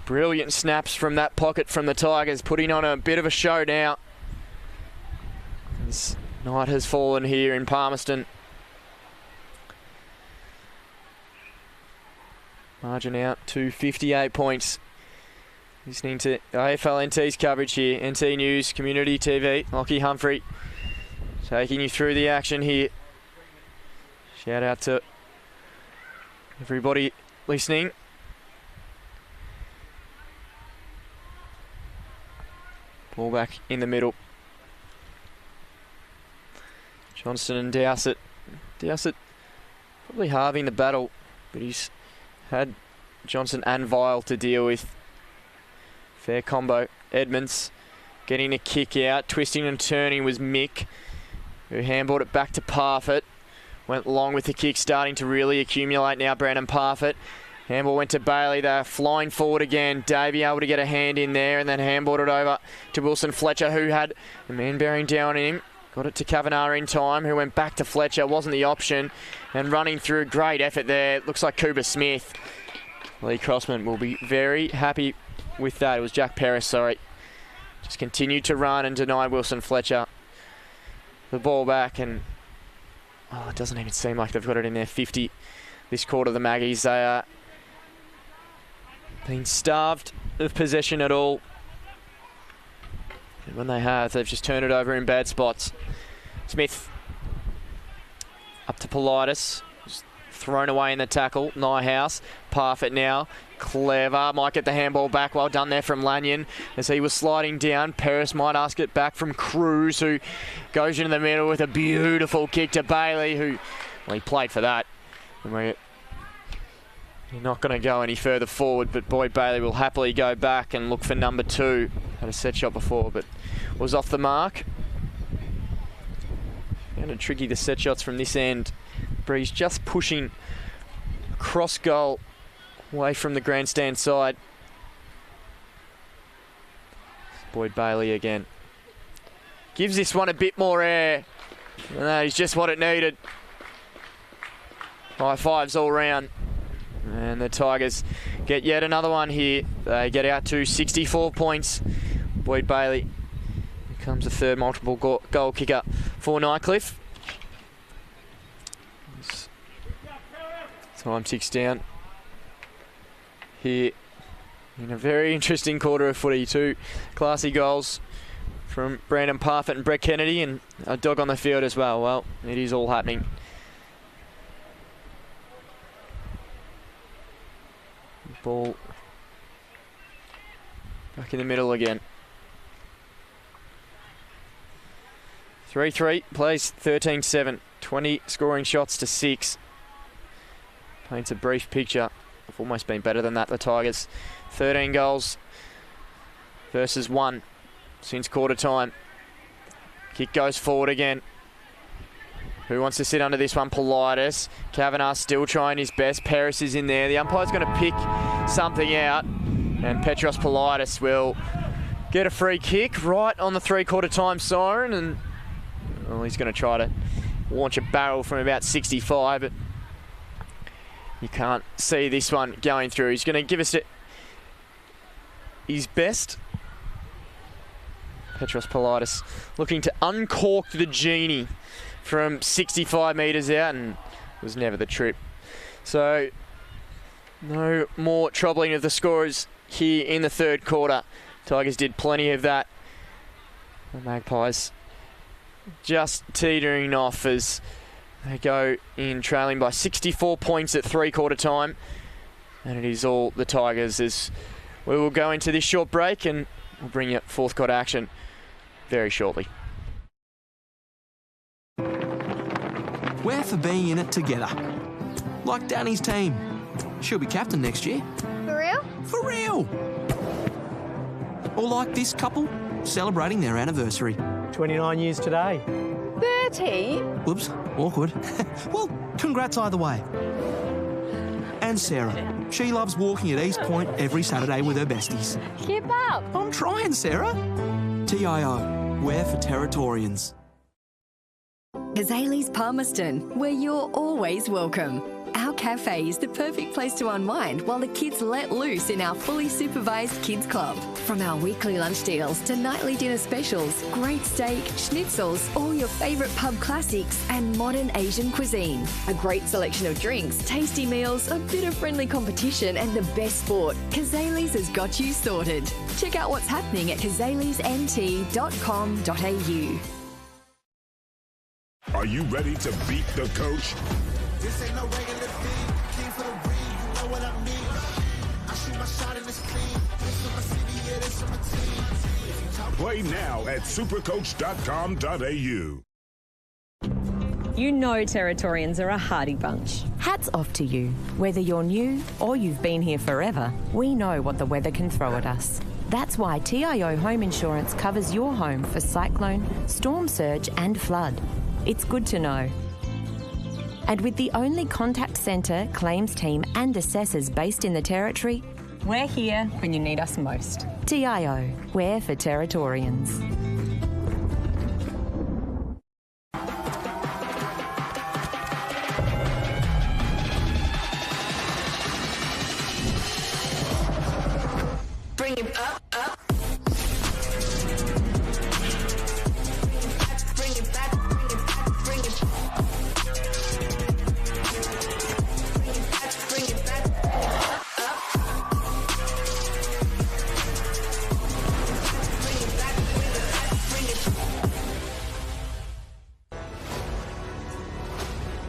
Brilliant snaps from that pocket from the Tigers, putting on a bit of a show now. As night has fallen here in Palmerston. Margin out to 58 points. Listening to AFL NT's coverage here. NT News, Community TV. Lockie Humphrey taking you through the action here. Shout out to everybody listening. Ball back in the middle. Johnston and Dowsett. Dowsett probably halving the battle, but he's had Johnson and Vile to deal with. Fair combo. Edmonds getting a kick out. Twisting and turning was Mick, who handballed it back to Parfitt. went long with the kick, starting to really accumulate now, Brandon Parfitt. Handball went to Bailey. They're flying forward again. Davey able to get a hand in there and then handballed it over to Wilson Fletcher, who had a man bearing down on him. Got it to Kavanagh in time, who went back to Fletcher. Wasn't the option. And running through, great effort there. Looks like Cooper Smith. Lee Crossman will be very happy with that. It was Jack Paris, sorry. Just continued to run and denied Wilson Fletcher the ball back. And it doesn't even seem like they've got it in their 50 this quarter. The Maggies, they are been starved of possession at all. And when they have, they've just turned it over in bad spots. Smith up to Politis. Just thrown away in the tackle. Nyhouse. Parfitt now. Clever. Might get the handball back. Well done there from Lanyon as he was sliding down. Paris might ask it back from Cruz, who goes into the middle with a beautiful kick to Bailey, who, well, he played for that. And you're not going to go any further forward, but Boyd Bailey will happily go back and look for number 2. Had a set shot before, but was off the mark. Kind of tricky, the set shots from this end. Breeze just pushing cross goal away from the grandstand side. Boyd Bailey again. Gives this one a bit more air. And that is just what it needed. High fives all round. And the Tigers get yet another one here. They get out to 64 points. Boyd Bailey becomes the third multiple goal kicker for Nightcliff. Time ticks down here in a very interesting quarter of footy. 2 classy goals from Brandon Parfitt and Brett Kennedy, and a dog on the field as well. Well, it is all happening. Ball back in the middle again. 3-3, plays 13-7, 20 scoring shots to 6. Paints a brief picture. I've almost been better than that, the Tigers. 13 goals versus 1 since quarter time. Kick goes forward again. Who wants to sit under this one? Politis. Kavanagh still trying his best. Paris is in there. The umpire's going to pick something out. And Petros Politis will get a free kick right on the 3/4 time siren. And he's going to try to launch a barrel from about 65. But you can't see this one going through. He's going to give us his best. Petros Politis looking to uncork the genie from 65 metres out, and it was never the trip. So no more troubling of the scorers here in the 3rd quarter. Tigers did plenty of that. The Magpies just teetering off as they go in trailing by 64 points at 3/4 time. And it is all the Tigers as we will go into this short break, and we'll bring you 4th quarter action very shortly. We're for being in it together. Like Danny's team. She'll be captain next year. For real? For real! Or like this couple, celebrating their anniversary. 29 years today. 30? Whoops, awkward. Well, congrats either way. And Sarah. She loves walking at East Point every Saturday with her besties. Keep up. I'm trying, Sarah. TIO, we're for Territorians. Cazalys Palmerston, where you're always welcome. Our cafe is the perfect place to unwind while the kids let loose in our fully supervised kids club. From our weekly lunch deals to nightly dinner specials, great steak, schnitzels, all your favourite pub classics and modern Asian cuisine. A great selection of drinks, tasty meals, a bit of friendly competition and the best sport. Cazalys has got you sorted. Check out what's happening at cazalysnt.com.au. Are you ready to beat the coach? This ain't no regular thing. King for the ring, you know what I mean. I shoot my shot and it's clean. This is my city, yeah, this is my team. Play now at supercoach.com.au. You know Territorians are a hardy bunch. Hats off to you. Whether you're new or you've been here forever, we know what the weather can throw at us. That's why TIO Home Insurance covers your home for cyclone, storm surge and flood. It's good to know. And with the only contact centre, claims team and assessors based in the Territory, we're here when you need us most. TIO, we're for Territorians. Bring it up, up. Bring it back, bring it back, bring it back. Bring it back, up, up. Bring it back, bring it back.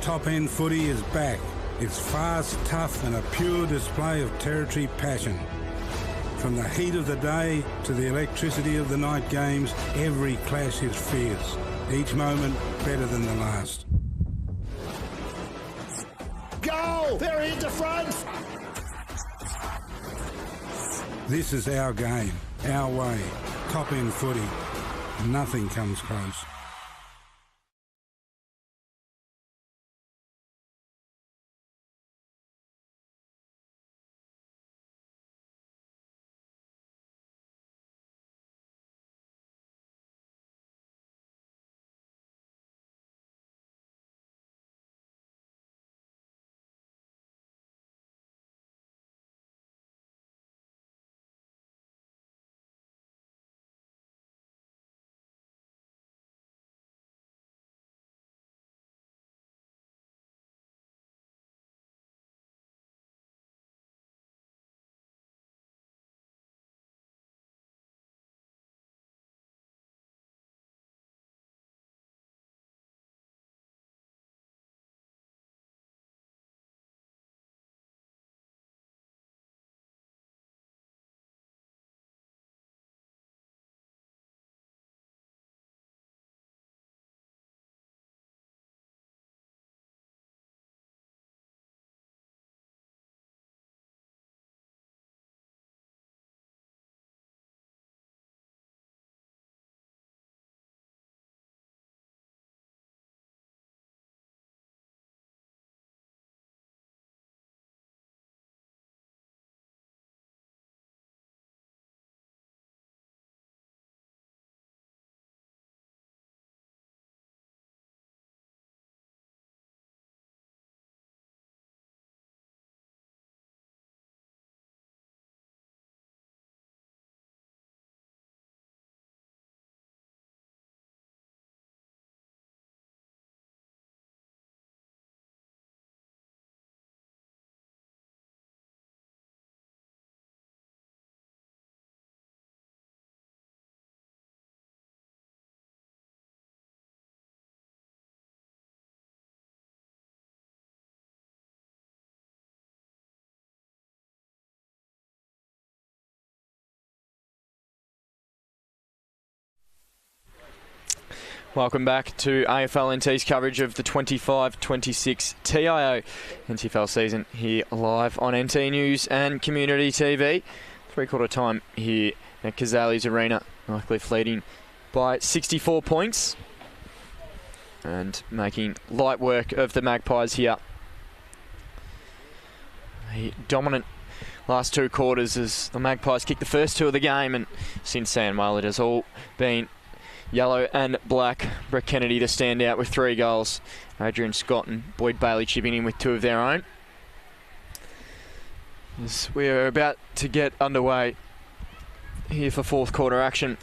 Top end footy is back. It's fast, tough and a pure display of Territory passion. From the heat of the day to the electricity of the night games, every clash is fierce. Each moment better than the last. Goal! They're into front! This is our game, our way. Top end footy. Nothing comes close. Welcome back to AFL NT's coverage of the 25-26 TIO NTFL season here live on NT News and Community TV. Three-quarter time here at Cazalys Arena. Nightcliff leading by 64 points and making light work of the Magpies here. A dominant last two quarters as the Magpies kicked the first two of the game, and since then, well, it has all been yellow and black. Brett Kennedy to stand out with 3 goals. Adrian Scott and Boyd Bailey chipping in with 2 of their own. As we are about to get underway here for fourth quarter action.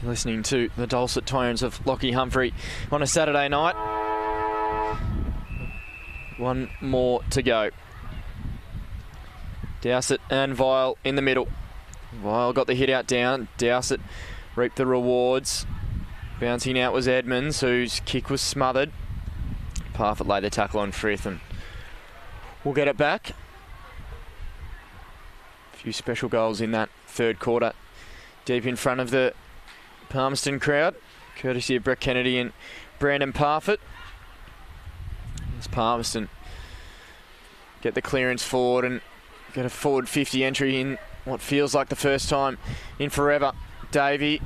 You're listening to the dulcet tones of Lockie Humphrey on a Saturday night. One more to go. Dowsett and Vile in the middle. Vile got the hit out down. Dowsett reaped the rewards. Bouncing out was Edmonds, whose kick was smothered. Parfitt laid the tackle on Frith, and we'll get it back. A few special goals in that third quarter. Deep in front of the Palmerston crowd, courtesy of Brett Kennedy and Brandon Parfitt. As Palmerston get the clearance forward and get a forward 50 entry in what feels like the first time in forever. Davey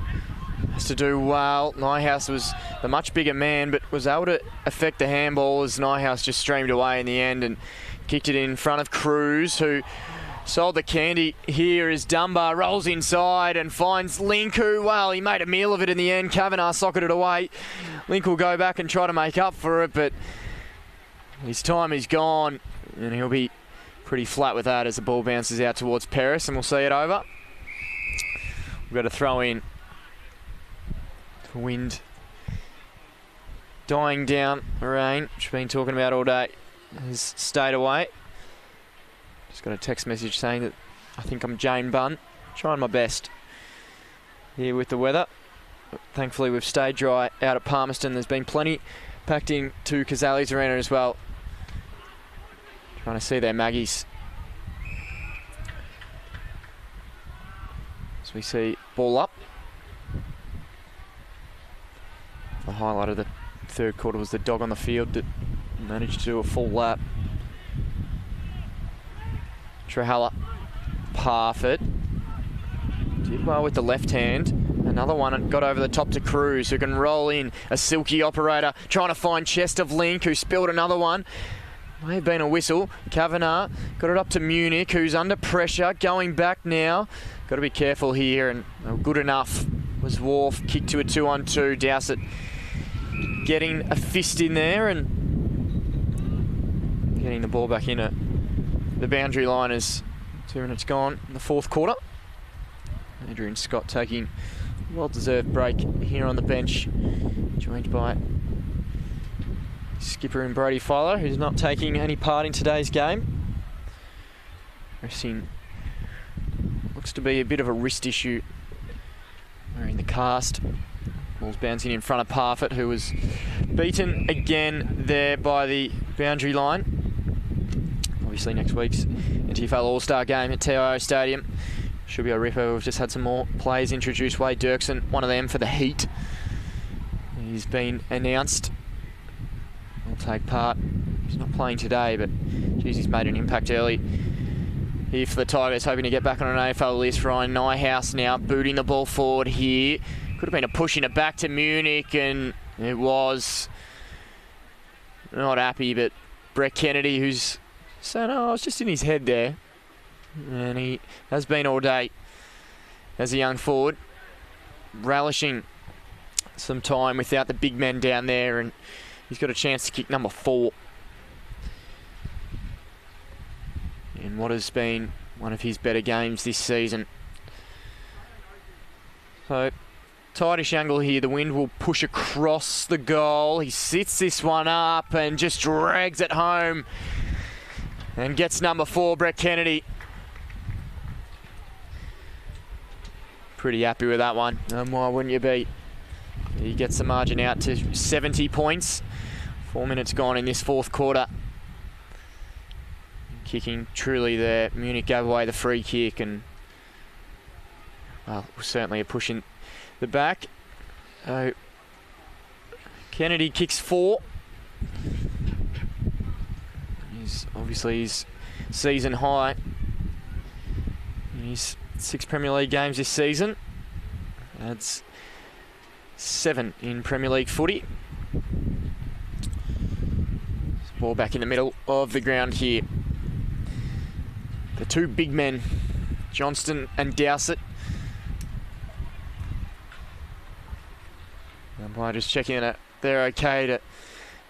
has to do well. Nyhouse was the much bigger man, but was able to affect the handball as Nyhouse just streamed away in the end and kicked it in front of Cruz, who sold the candy here as Dunbar rolls inside and finds Link, who, well, he made a meal of it in the end. Kavanagh socketed away. Link will go back and try to make up for it, but his time is gone, and he'll be pretty flat with that as the ball bounces out towards Paris, and we'll see it over. We've got to throw in. The wind dying down. The rain, which we've been talking about all day, has stayed away. Just got a text message saying that I think I'm Jane Bunn. Trying my best here with the weather. But thankfully, we've stayed dry out at Palmerston. There's been plenty packed in to Cazalys Arena as well. Trying to see their Maggies. As we see ball up. The highlight of the third quarter was the dog on the field that managed to do a full lap. Trahalla Parfitt did well with the left hand. Another one got over the top to Cruz, who can roll in. A silky operator trying to find chest of Link, who spilled another one. May have been a whistle. Kavanagh got it up to Munich, who's under pressure, going back now. Got to be careful here, and good enough was Wharf. Kick to a 2-on-2. Dowsett getting a fist in there and getting the ball back in at the boundary line as 2 minutes gone in the fourth quarter. Adrian Scott taking a well-deserved break here on the bench, joined by skipper and Brody Filer, who's not taking any part in today's game. Resting looks to be a bit of a wrist issue. Wearing the cast. Ball's bouncing in front of Parfitt, who was beaten again there by the boundary line. Obviously next week's NTFL All-Star game at TIO Stadium should be a ripper. We've just had some more players introduced. Wade Dirksen, one of them for the Heat. He's been announced. He'll take part. He's not playing today, but geez, he's made an impact early here for the Tigers, hoping to get back on an AFL list. Ryan Nyhouse now booting the ball forward here. Could have been a pushing it back to Munich, and it was not happy, but Brett Kennedy, who's saying, oh, it's just in his head there. And he has been all day as a young forward, relishing some time without the big men down there, and he's got a chance to kick number 4 in what has been one of his better games this season. So, tightish angle here. The wind will push across the goal. He sits this one up and just drags it home and gets number 4, Brett Kennedy. Pretty happy with that one. And why wouldn't you be? He gets the margin out to 70 points. 4 minutes gone in this fourth quarter. Kicking truly there. Munich gave away the free kick, and well, certainly a push in the back. So Kennedy kicks 4. He's obviously his season high. He's 6 Premier League games this season. That's 7 in Premier League footy. Ball back in the middle of the ground here. The 2 big men, Johnston and Dowsett. Umpire just checking that they're okay to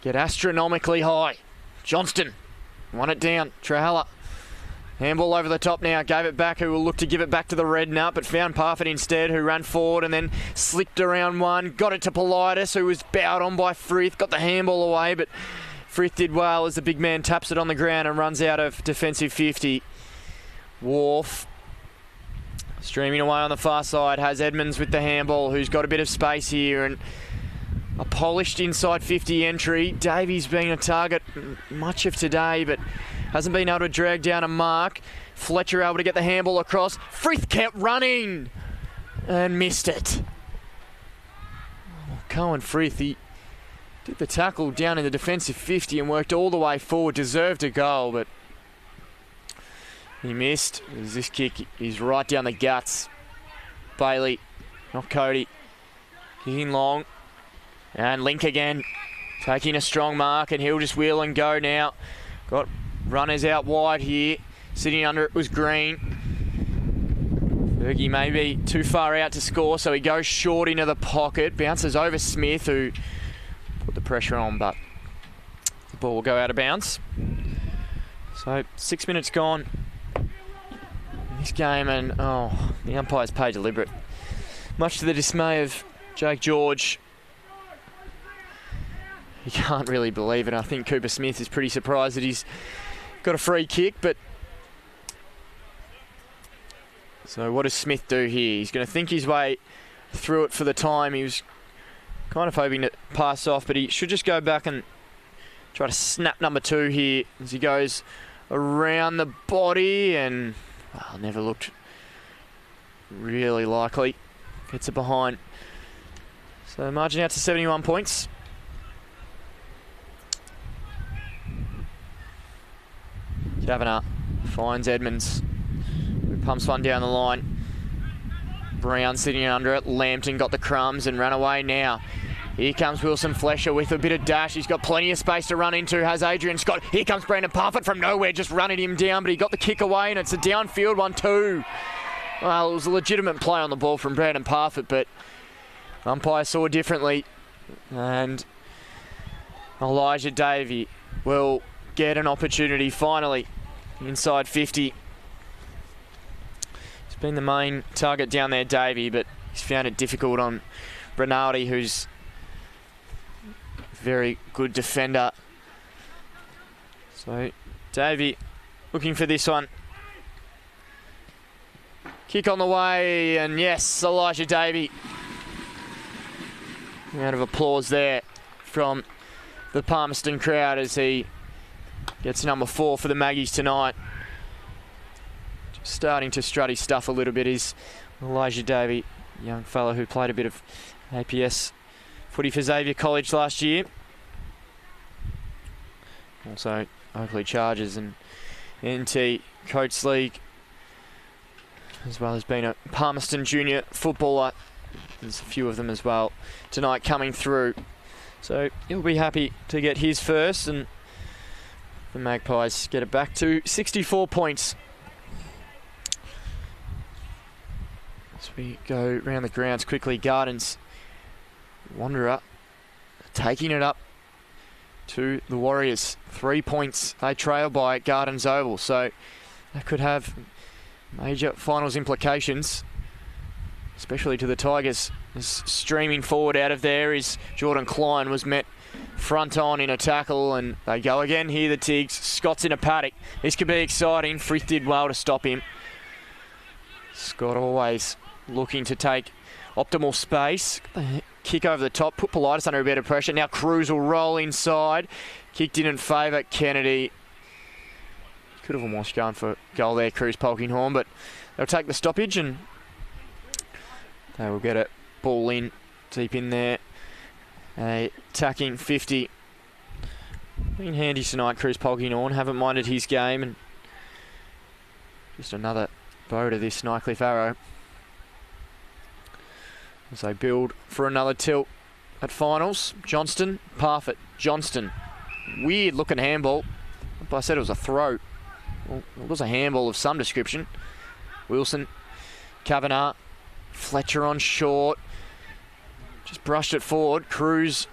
get astronomically high. Johnston won it down. Trahalla. Handball over the top now, gave it back, who will look to give it back to the red nut, but found Parfitt instead, who ran forward and then slipped around one. Got it to Politis, who was bowed on by Frith, got the handball away, but Frith did well as the big man taps it on the ground and runs out of defensive 50. Wharf streaming away on the far side, has Edmonds with the handball, who's got a bit of space here, and a polished inside 50 entry. Davies been a target much of today, but hasn't been able to drag down a mark. Fletcher able to get the handball across. Frith kept running and missed it. Cohen Frith, he did the tackle down in the defensive 50 and worked all the way forward. Deserved a goal, but he missed. This kick is right down the guts. Bailey, not Cody. Kicking long. And Link again. Taking a strong mark, and he'll just wheel and go now. Got runners out wide here. Sitting under it was Green. Fergie may be too far out to score, so he goes short into the pocket. Bounces over Smith, who put the pressure on, but the ball will go out of bounds. So 6 minutes gone in this game, and the umpire's paid deliberate. Much to the dismay of Jake George. He can't really believe it. I think Cooper Smith is pretty surprised that he's got a free kick, but so what does Smith do here? He's going to think his way through it for the time. He was kind of hoping to pass off, but he should just go back and try to snap number 2 here as he goes around the body, and never looked really likely. Gets it behind. So margin out to 71 points. Kavanagh finds Edmonds, who pumps one down the line. Brown sitting under it. Lambton got the crumbs and ran away now. Here comes Wilson Flesher with a bit of dash. He's got plenty of space to run into. Has Adrian Scott. Here comes Brandon Parfitt from nowhere, just running him down, but he got the kick away, and it's a downfield 1-2. Well, it was a legitimate play on the ball from Brandon Parfitt, but umpire saw differently. And Elijah Davey will get an opportunity finally inside 50. He's been the main target down there, Davey, but he's found it difficult on Bernardi, who's a very good defender. So Davey looking for this one. Kick on the way, and yes, Elijah Davey. Round of applause there from the Palmerston crowd as he gets number 4 for the Maggies tonight. Just starting to strut his stuff a little bit is Elijah Davey, young fellow who played a bit of APS footy for Xavier College last year. Also Oakley Chargers and NT Coates League, as well as being a Palmerston junior footballer. There's a few of them as well tonight coming through. So he'll be happy to get his first, and the Magpies get it back to 64 points. As we go around the grounds quickly, Gardens, Wanderer taking it up to the Warriors. 3 points they trail by at Gardens Oval, so that could have major finals implications, especially to the Tigers. As streaming forward out of there is Jordan Klein, was met front on in a tackle, and they go again here, the Tigs. Scott's in a paddock. This could be exciting. Frith did well to stop him. Scott always looking to take optimal space. Kick over the top, put Politis under a bit of pressure. Now Cruz will roll inside. Kick didn't favour Kennedy. Could have almost gone for goal there, Cruz Polkinghorn, but they'll take the stoppage and they will get it ball in, deep in there. Attacking 50. Been handy tonight, Cruz Polkinghorn. Haven't minded his game, and just another bow to this Nightcliff arrow as they build for another tilt at finals. Johnston, Parfitt, Johnston. Weird looking handball. I said it was a throw. Well, it was a handball of some description. Wilson, Kavanagh, Fletcher on short. Just brushed it forward. Cruz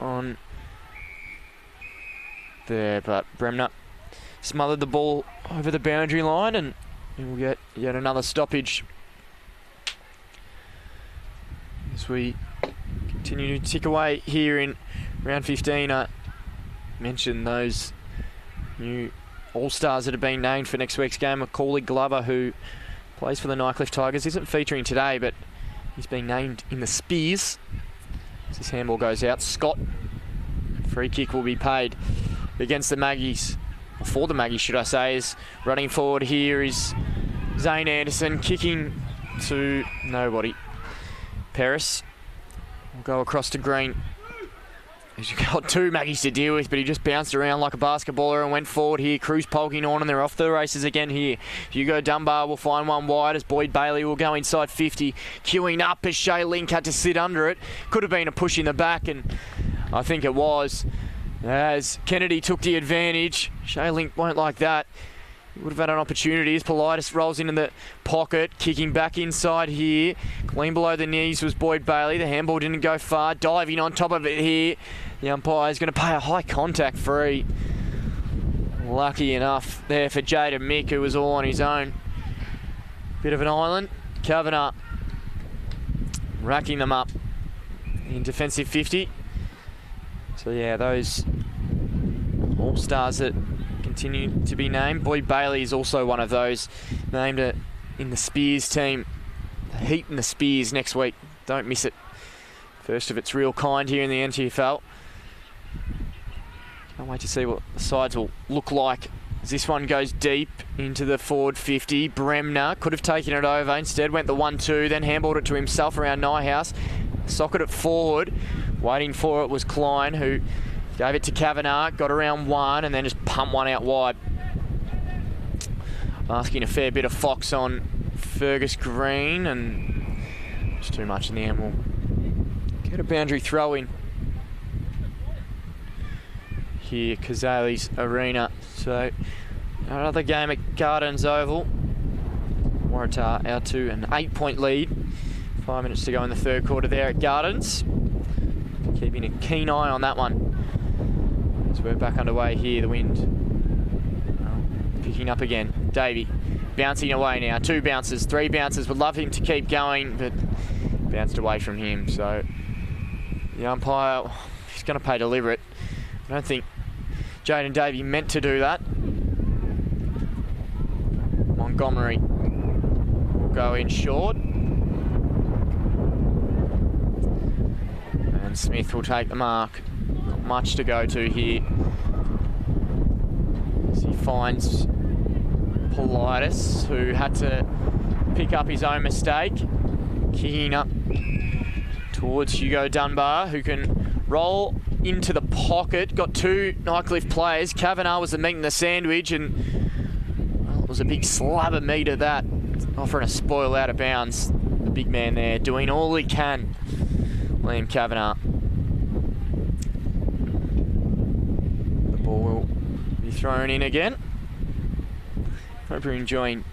on there, but Bremner smothered the ball over the boundary line, and we'll get yet another stoppage as we continue to tick away here in round 15. I mentioned those new All-Stars that have been named for next week's game. Macaulay Glover, who plays for the Nightcliff Tigers, isn't featuring today, but he's been named in the Spears. As this handball goes out, Scott, free kick will be paid against the Maggies, or for the Maggies should I say. Is running forward here is Zane Anderson, kicking to nobody. Paris will go across to Green. He's got two Maggies to deal with, but he just bounced around like a basketballer and went forward here. Cruz polking on, and they're off the races again here. Hugo Dunbar will find one wide as Boyd Bailey will go inside 50. Queuing up as Shea Link had to sit under it. Could have been a push in the back, and I think it was. As Kennedy took the advantage. Shea Link won't like that. He would have had an opportunity as Politis rolls into the pocket, kicking back inside here. Clean below the knees was Boyd Bailey. The handball didn't go far. Diving on top of it here. The umpire is going to pay a high contact free. Lucky enough there for Jaden Mick, who was all on his own. Bit of an island. Kavanagh racking them up in defensive 50. So yeah, those all-stars that continue to be named. Boyd Bailey is also one of those named in the Spears team. The Heat and the Spears next week. Don't miss it. First of its real kind here in the NTFL. Can't wait to see what the sides will look like as this one goes deep into the forward 50. Bremner could have taken it over. Instead went the 1-2, then handballed it to himself around Nyhouse. Socket it forward. Waiting for it was Klein, who gave it to Kavanagh, got around one, and then just pumped one out wide. Asking a fair bit of fox on Fergus Green, and it's too much in the end. We'll get a boundary throw in here, Cazalys Arena. So another game at Gardens Oval. Waratah out to an 8-point lead. 5 minutes to go in the third quarter there at Gardens. Keeping a keen eye on that one. So we're back underway here, the wind picking up again. Davey bouncing away now. 2 bounces, 3 bounces. Would love him to keep going, but bounced away from him. So the umpire, he's going to pay deliberate. I don't think Jaden Davey meant to do that. Montgomery will go in short. And Smith will take the mark. Not much to go to here. As he finds Politis, who had to pick up his own mistake. Kicking up towards Hugo Dunbar, who can roll into the pocket. Got 2 Nightcliff players. Kavanagh was the meat in the sandwich, and well, it was a big slab of meat at that. Offering a spoil out of bounds. The big man there doing all he can. Liam Kavanagh. The ball will be thrown in again. Hope you're enjoying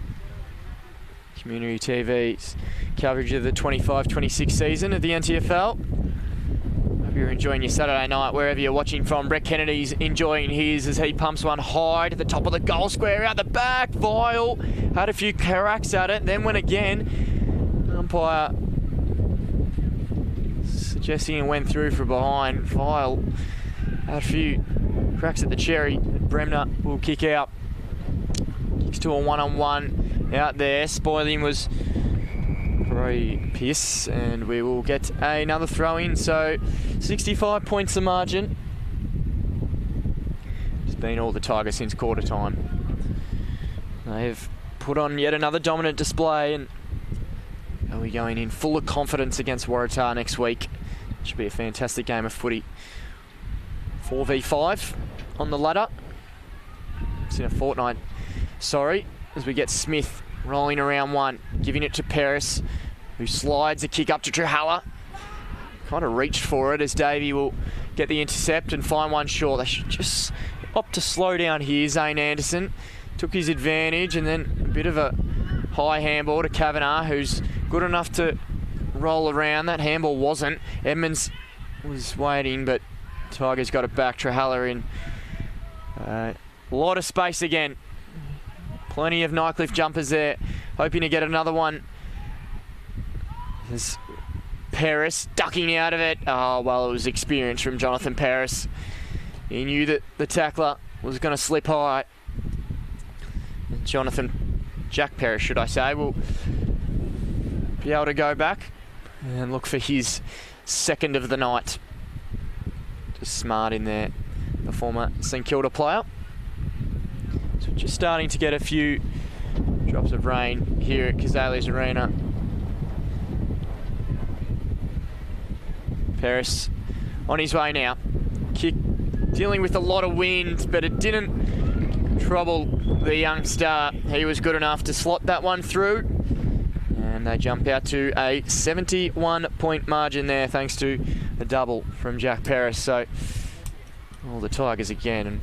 Community TV's coverage of the 25-26 season of the NTFL. Hope you're enjoying your Saturday night wherever you're watching from. Brett Kennedy's enjoying his as he pumps one high to the top of the goal square, out the back. Vile had a few cracks at it, then went again. Umpire suggesting it went through from behind. Vile had a few cracks at the cherry. Bremner will kick out. Kicks to a one-on-one out there. Spoiling was Roy Pierce, and we will get another throw in. So 65 points the margin. It's been all the Tigers since quarter time. They have put on yet another dominant display, and are we going in full of confidence against Waratah next week? Should be a fantastic game of footy. 4v5 on the ladder. It's in a fortnight. Sorry, as we get Smith rolling around one, giving it to Paris, who slides a kick up to Trahalla. Kind of reached for it as Davey will get the intercept and find one short. They should just opt to slow down here. Zane Anderson took his advantage, and then a bit of a high handball to Kavanagh, who's good enough to roll around. That handball wasn't. Edmonds was waiting, but Tigers got it back. Trahalla in a lot of space again. Plenty of Nightcliff jumpers there, hoping to get another one. There's Paris ducking out of it. Oh, well, it was experience from Jonathan Paris. He knew that the tackler was going to slip high. Jack Paris, should I say, will be able to go back and look for his second of the night. Just smart in there, the former St Kilda player. So just starting to get a few drops of rain here at Cazalys Arena. Paris on his way now. dealing with a lot of wind, but it didn't trouble the youngster. He was good enough to slot that one through. And they jump out to a 71-point margin there, thanks to a double from Jack Paris. So, all the Tigers again, and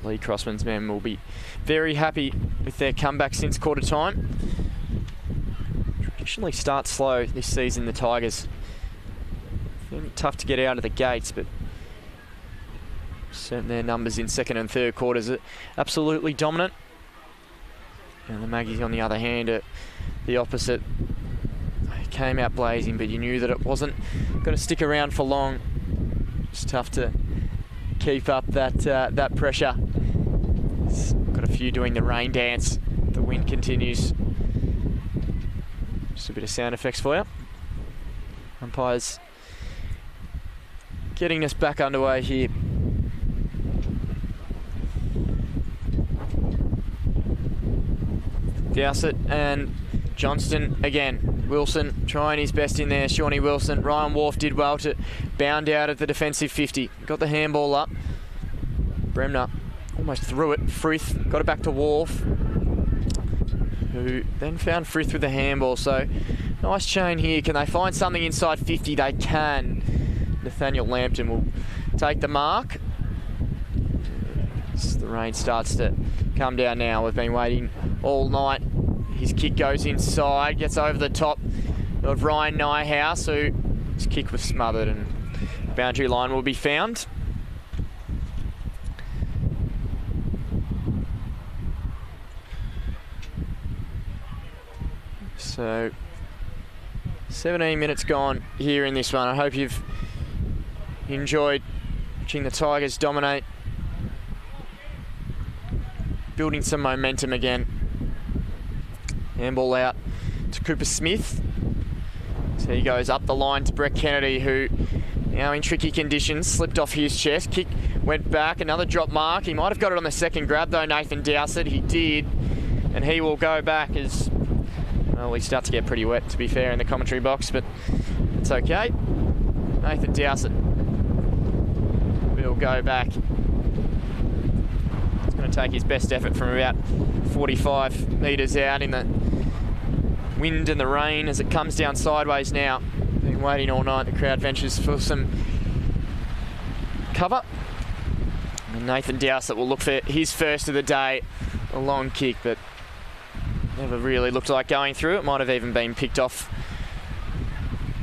Lee Crossman's men will be very happy with their comeback since quarter time. Traditionally start slow this season, the Tigers. Tough to get out of the gates, but certainly their numbers in second and third quarters are absolutely dominant. And the Maggies, on the other hand, are the opposite. They came out blazing, but you knew that it wasn't going to stick around for long. It's tough to keep up that pressure. It's got a few doing the rain dance. The wind continues. Just a bit of sound effects for you. Umpires getting us back underway here. Dowsett and Johnston again. Wilson trying his best in there. Shawnee Wilson. Ryan Wharf did well to bound out at the defensive 50. Got the handball up. Bremner almost threw it. Frith got it back to Wharf, who then found Frith with the handball. So nice chain here. Can they find something inside 50? They can. Nathaniel Lambton will take the mark. As the rain starts to come down now. We've been waiting all night. His kick goes inside, gets over the top of Ryan Nyhouse, who his kick was smothered, and boundary line will be found. So 17 minutes gone here in this one. I hope you've enjoyed watching the Tigers dominate, building some momentum again. Handball out to Cooper Smith. So he goes up the line to Brett Kennedy, who now in tricky conditions, slipped off his chest. Kick went back, another drop mark. He might have got it on the second grab though, Nathan Dowsett. He did, and he will go back as, well, we start to get pretty wet, to be fair, in the commentary box, but it's okay. Nathan Dowsett will go back. He's going to take his best effort from about 45 metres out in the wind and the rain as it comes down sideways now. Been waiting all night. The crowd ventures for some cover. And Nathan Dowsett will look for his first of the day. A long kick, but never really looked like going through. It might have even been picked off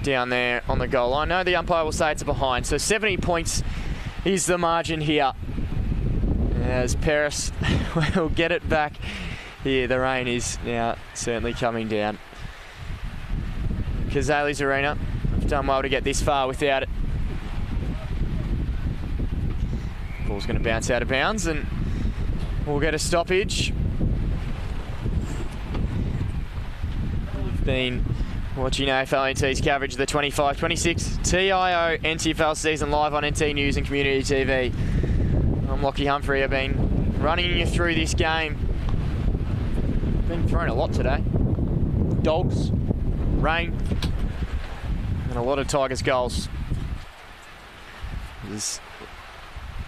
down there on the goal line. No, the umpire will say it's a behind. So 70 points is the margin here, as Paris will get it back here. The rain is now certainly coming down. Cazalys Arena have done well to get this far without it. Ball's going to bounce out of bounds and we'll get a stoppage. We've been watching AFL NT's coverage of the 25-26 TIO NTFL season live on NT News and Community TV. I'm Lockie Humphrey. I've been running you through this game. Been thrown a lot today. Dogs, rain, and a lot of Tigers goals. There's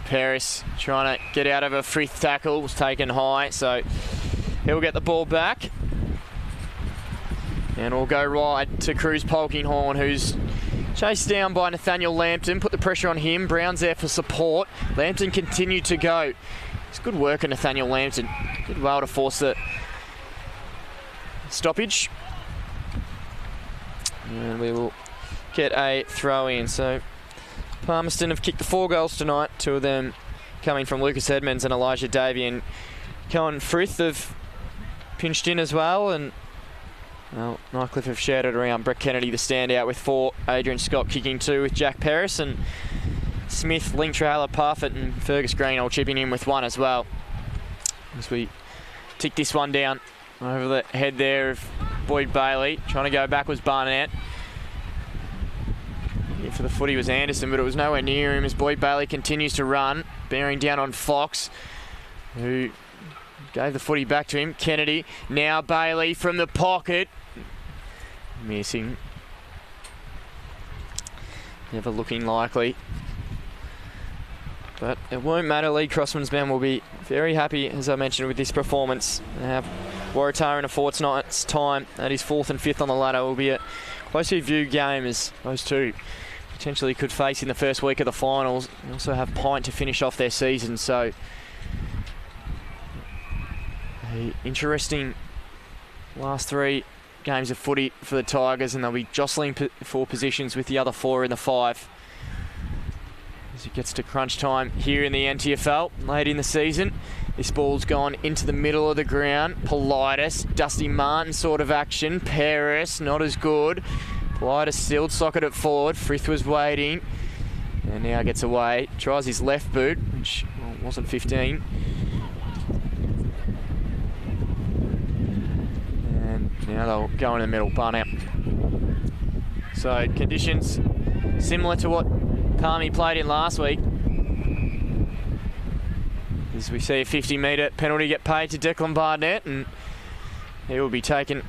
Paris trying to get out of a Frith tackle, was taken high, so he'll get the ball back. And we'll go right to Cruz Polkinghorn, who's chased down by Nathaniel Lambton. Put the pressure on him. Brown's there for support. Lambton continued to go. It's good work of Nathaniel Lambton. Did well to force the stoppage. And we will get a throw in. So Palmerston have kicked the 4 goals tonight. 2 of them coming from Lucas Edmonds and Elijah Davey. And Cohen Frith have pinched in as well. And well, Nightcliff have shared it around. Brett Kennedy, the standout, with 4. Adrian Scott kicking 2 with Jack Paris. And Smith, Link Trailer, Parfitt and Fergus Green all chipping in with 1 as well. As we tick this one down over the head there of Boyd Bailey. Trying to go back was Barnett. Here for the footy was Anderson, but it was nowhere near him as Boyd Bailey continues to run, bearing down on Fox, who gave the footy back to him. Kennedy, now Bailey from the pocket. Missing. Never looking likely. But it won't matter. Lee Crossman's men will be very happy, as I mentioned, with this performance. They have Waratah in a fortnight's time. That is 4th and 5th on the ladder. Will be a closely viewed game, as those two potentially could face in the first week of the finals. They also have Pint to finish off their season, so an interesting last 3 games of footy for the Tigers, and they'll be jostling for positions with the other 4 in the 5 as it gets to crunch time here in the NTFL late in the season. This ball's gone into the middle of the ground. Politis, Dusty Martin sort of action. Paris, not as good. Politis still socket it forward. Frith was waiting and now gets away. Tries his left boot, which wasn't 15. And now they'll go in the middle, barn out. So conditions similar to what Palmy played in last week. As we see a 50-metre penalty get paid to Declan Barnett, and he will be taken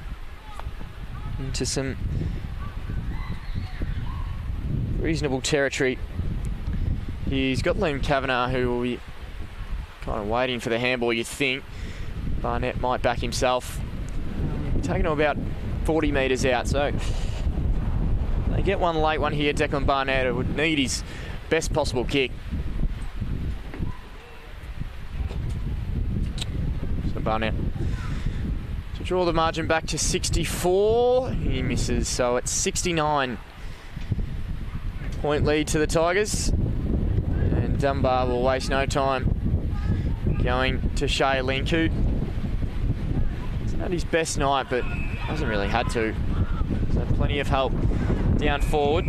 into some reasonable territory. He's got Liam Kavanagh, who will be kind of waiting for the handball, you'd think. Barnett might back himself. Taking him about 40 metres out, so they get one late one here. Declan Barnett would need his best possible kick. So Barnett to draw the margin back to 64. He misses, so it's 69 point lead to the Tigers. And Dunbar will waste no time going to Shea Linku. He's had his best night, but hasn't really had to. So plenty of help down forward.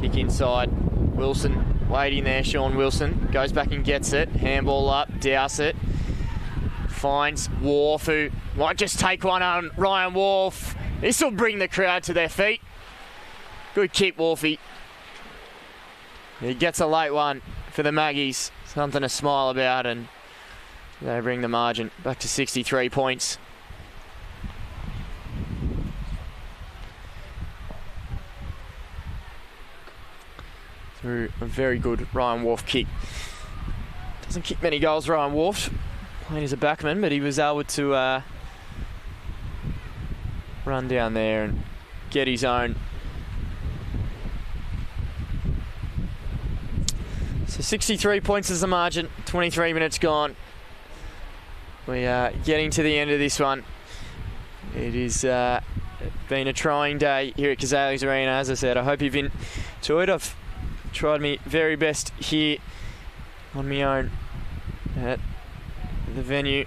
Kick inside. Wilson waiting there. Sean Wilson goes back and gets it. Handball up. Douse it. Finds Wharf, who might just take one on Ryan Wharf. This will bring the crowd to their feet. Good kick, Wharfie. He gets a late one for the Maggies. Something to smile about, and they bring the margin back to 63 points. Through a very good Ryan Wharf kick. Doesn't kick many goals, Ryan Wharf, playing as a backman, but he was able to run down there and get his own. So 63 points is the margin, 23 minutes gone. We are getting to the end of this one. It has been a trying day here at Cazalys Arena. As I said, I hope you've enjoyed. I've tried my very best here on my own at the venue.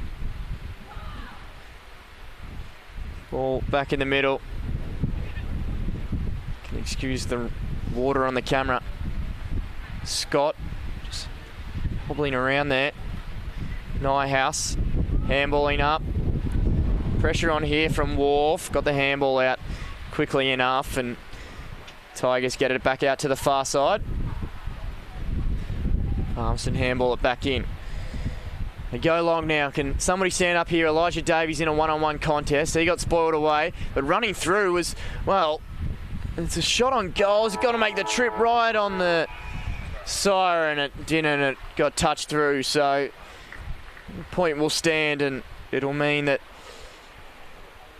Ball back in the middle. Can excuse the water on the camera. Scott just hobbling around there. Nyhouse handballing up. Pressure on here from Wharf. Got the handball out quickly enough, and Tigers get it back out to the far side. Palmerston handball it back in. They go long now. Can somebody stand up here? Elijah Davies in a one-on-one contest. He got spoiled away, but running through was, well, it's a shot on goal. He's got to make the trip right on the siren. It didn't, and it got touched through. So the point will stand, and it'll mean that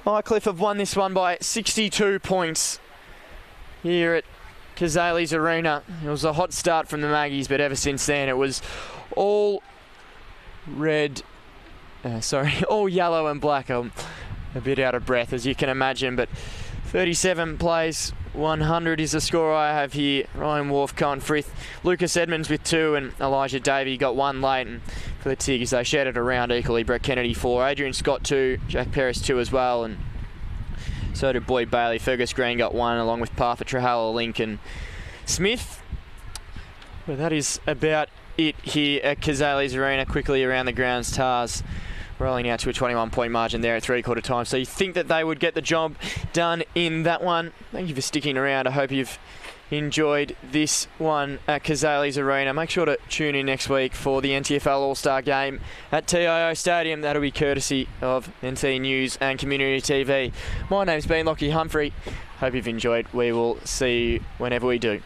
Nightcliff have won this one by 62 points here at Cazalys Arena. It was a hot start from the Maggies, but ever since then it was all all yellow and black. I'm a bit out of breath, as you can imagine, but 37 plays, 100 is the score I have here. Ryan Wharf, Cohen Frith, Lucas Edmonds with 2, and Elijah Davey got 1 late. And for the Tigers, they shared it around equally. Brett Kennedy 4, Adrian Scott 2, Jack Paris 2 as well, and so did Boyd Bailey. Fergus Green got 1, along with Parfa, Trahala, Lincoln, Smith. But that is about it here at Cazalys Arena. Quickly around the grounds, Tars rolling out to a 21-point margin there at three-quarter time. So you think that they would get the job done in that one. Thank you for sticking around. I hope you've enjoyed this one at Cazalys Arena. Make sure to tune in next week for the NTFL All-Star Game at TIO Stadium. That'll be courtesy of NT News and Community TV. My name's been Lockie Humphrey. Hope you've enjoyed. We will see you whenever we do.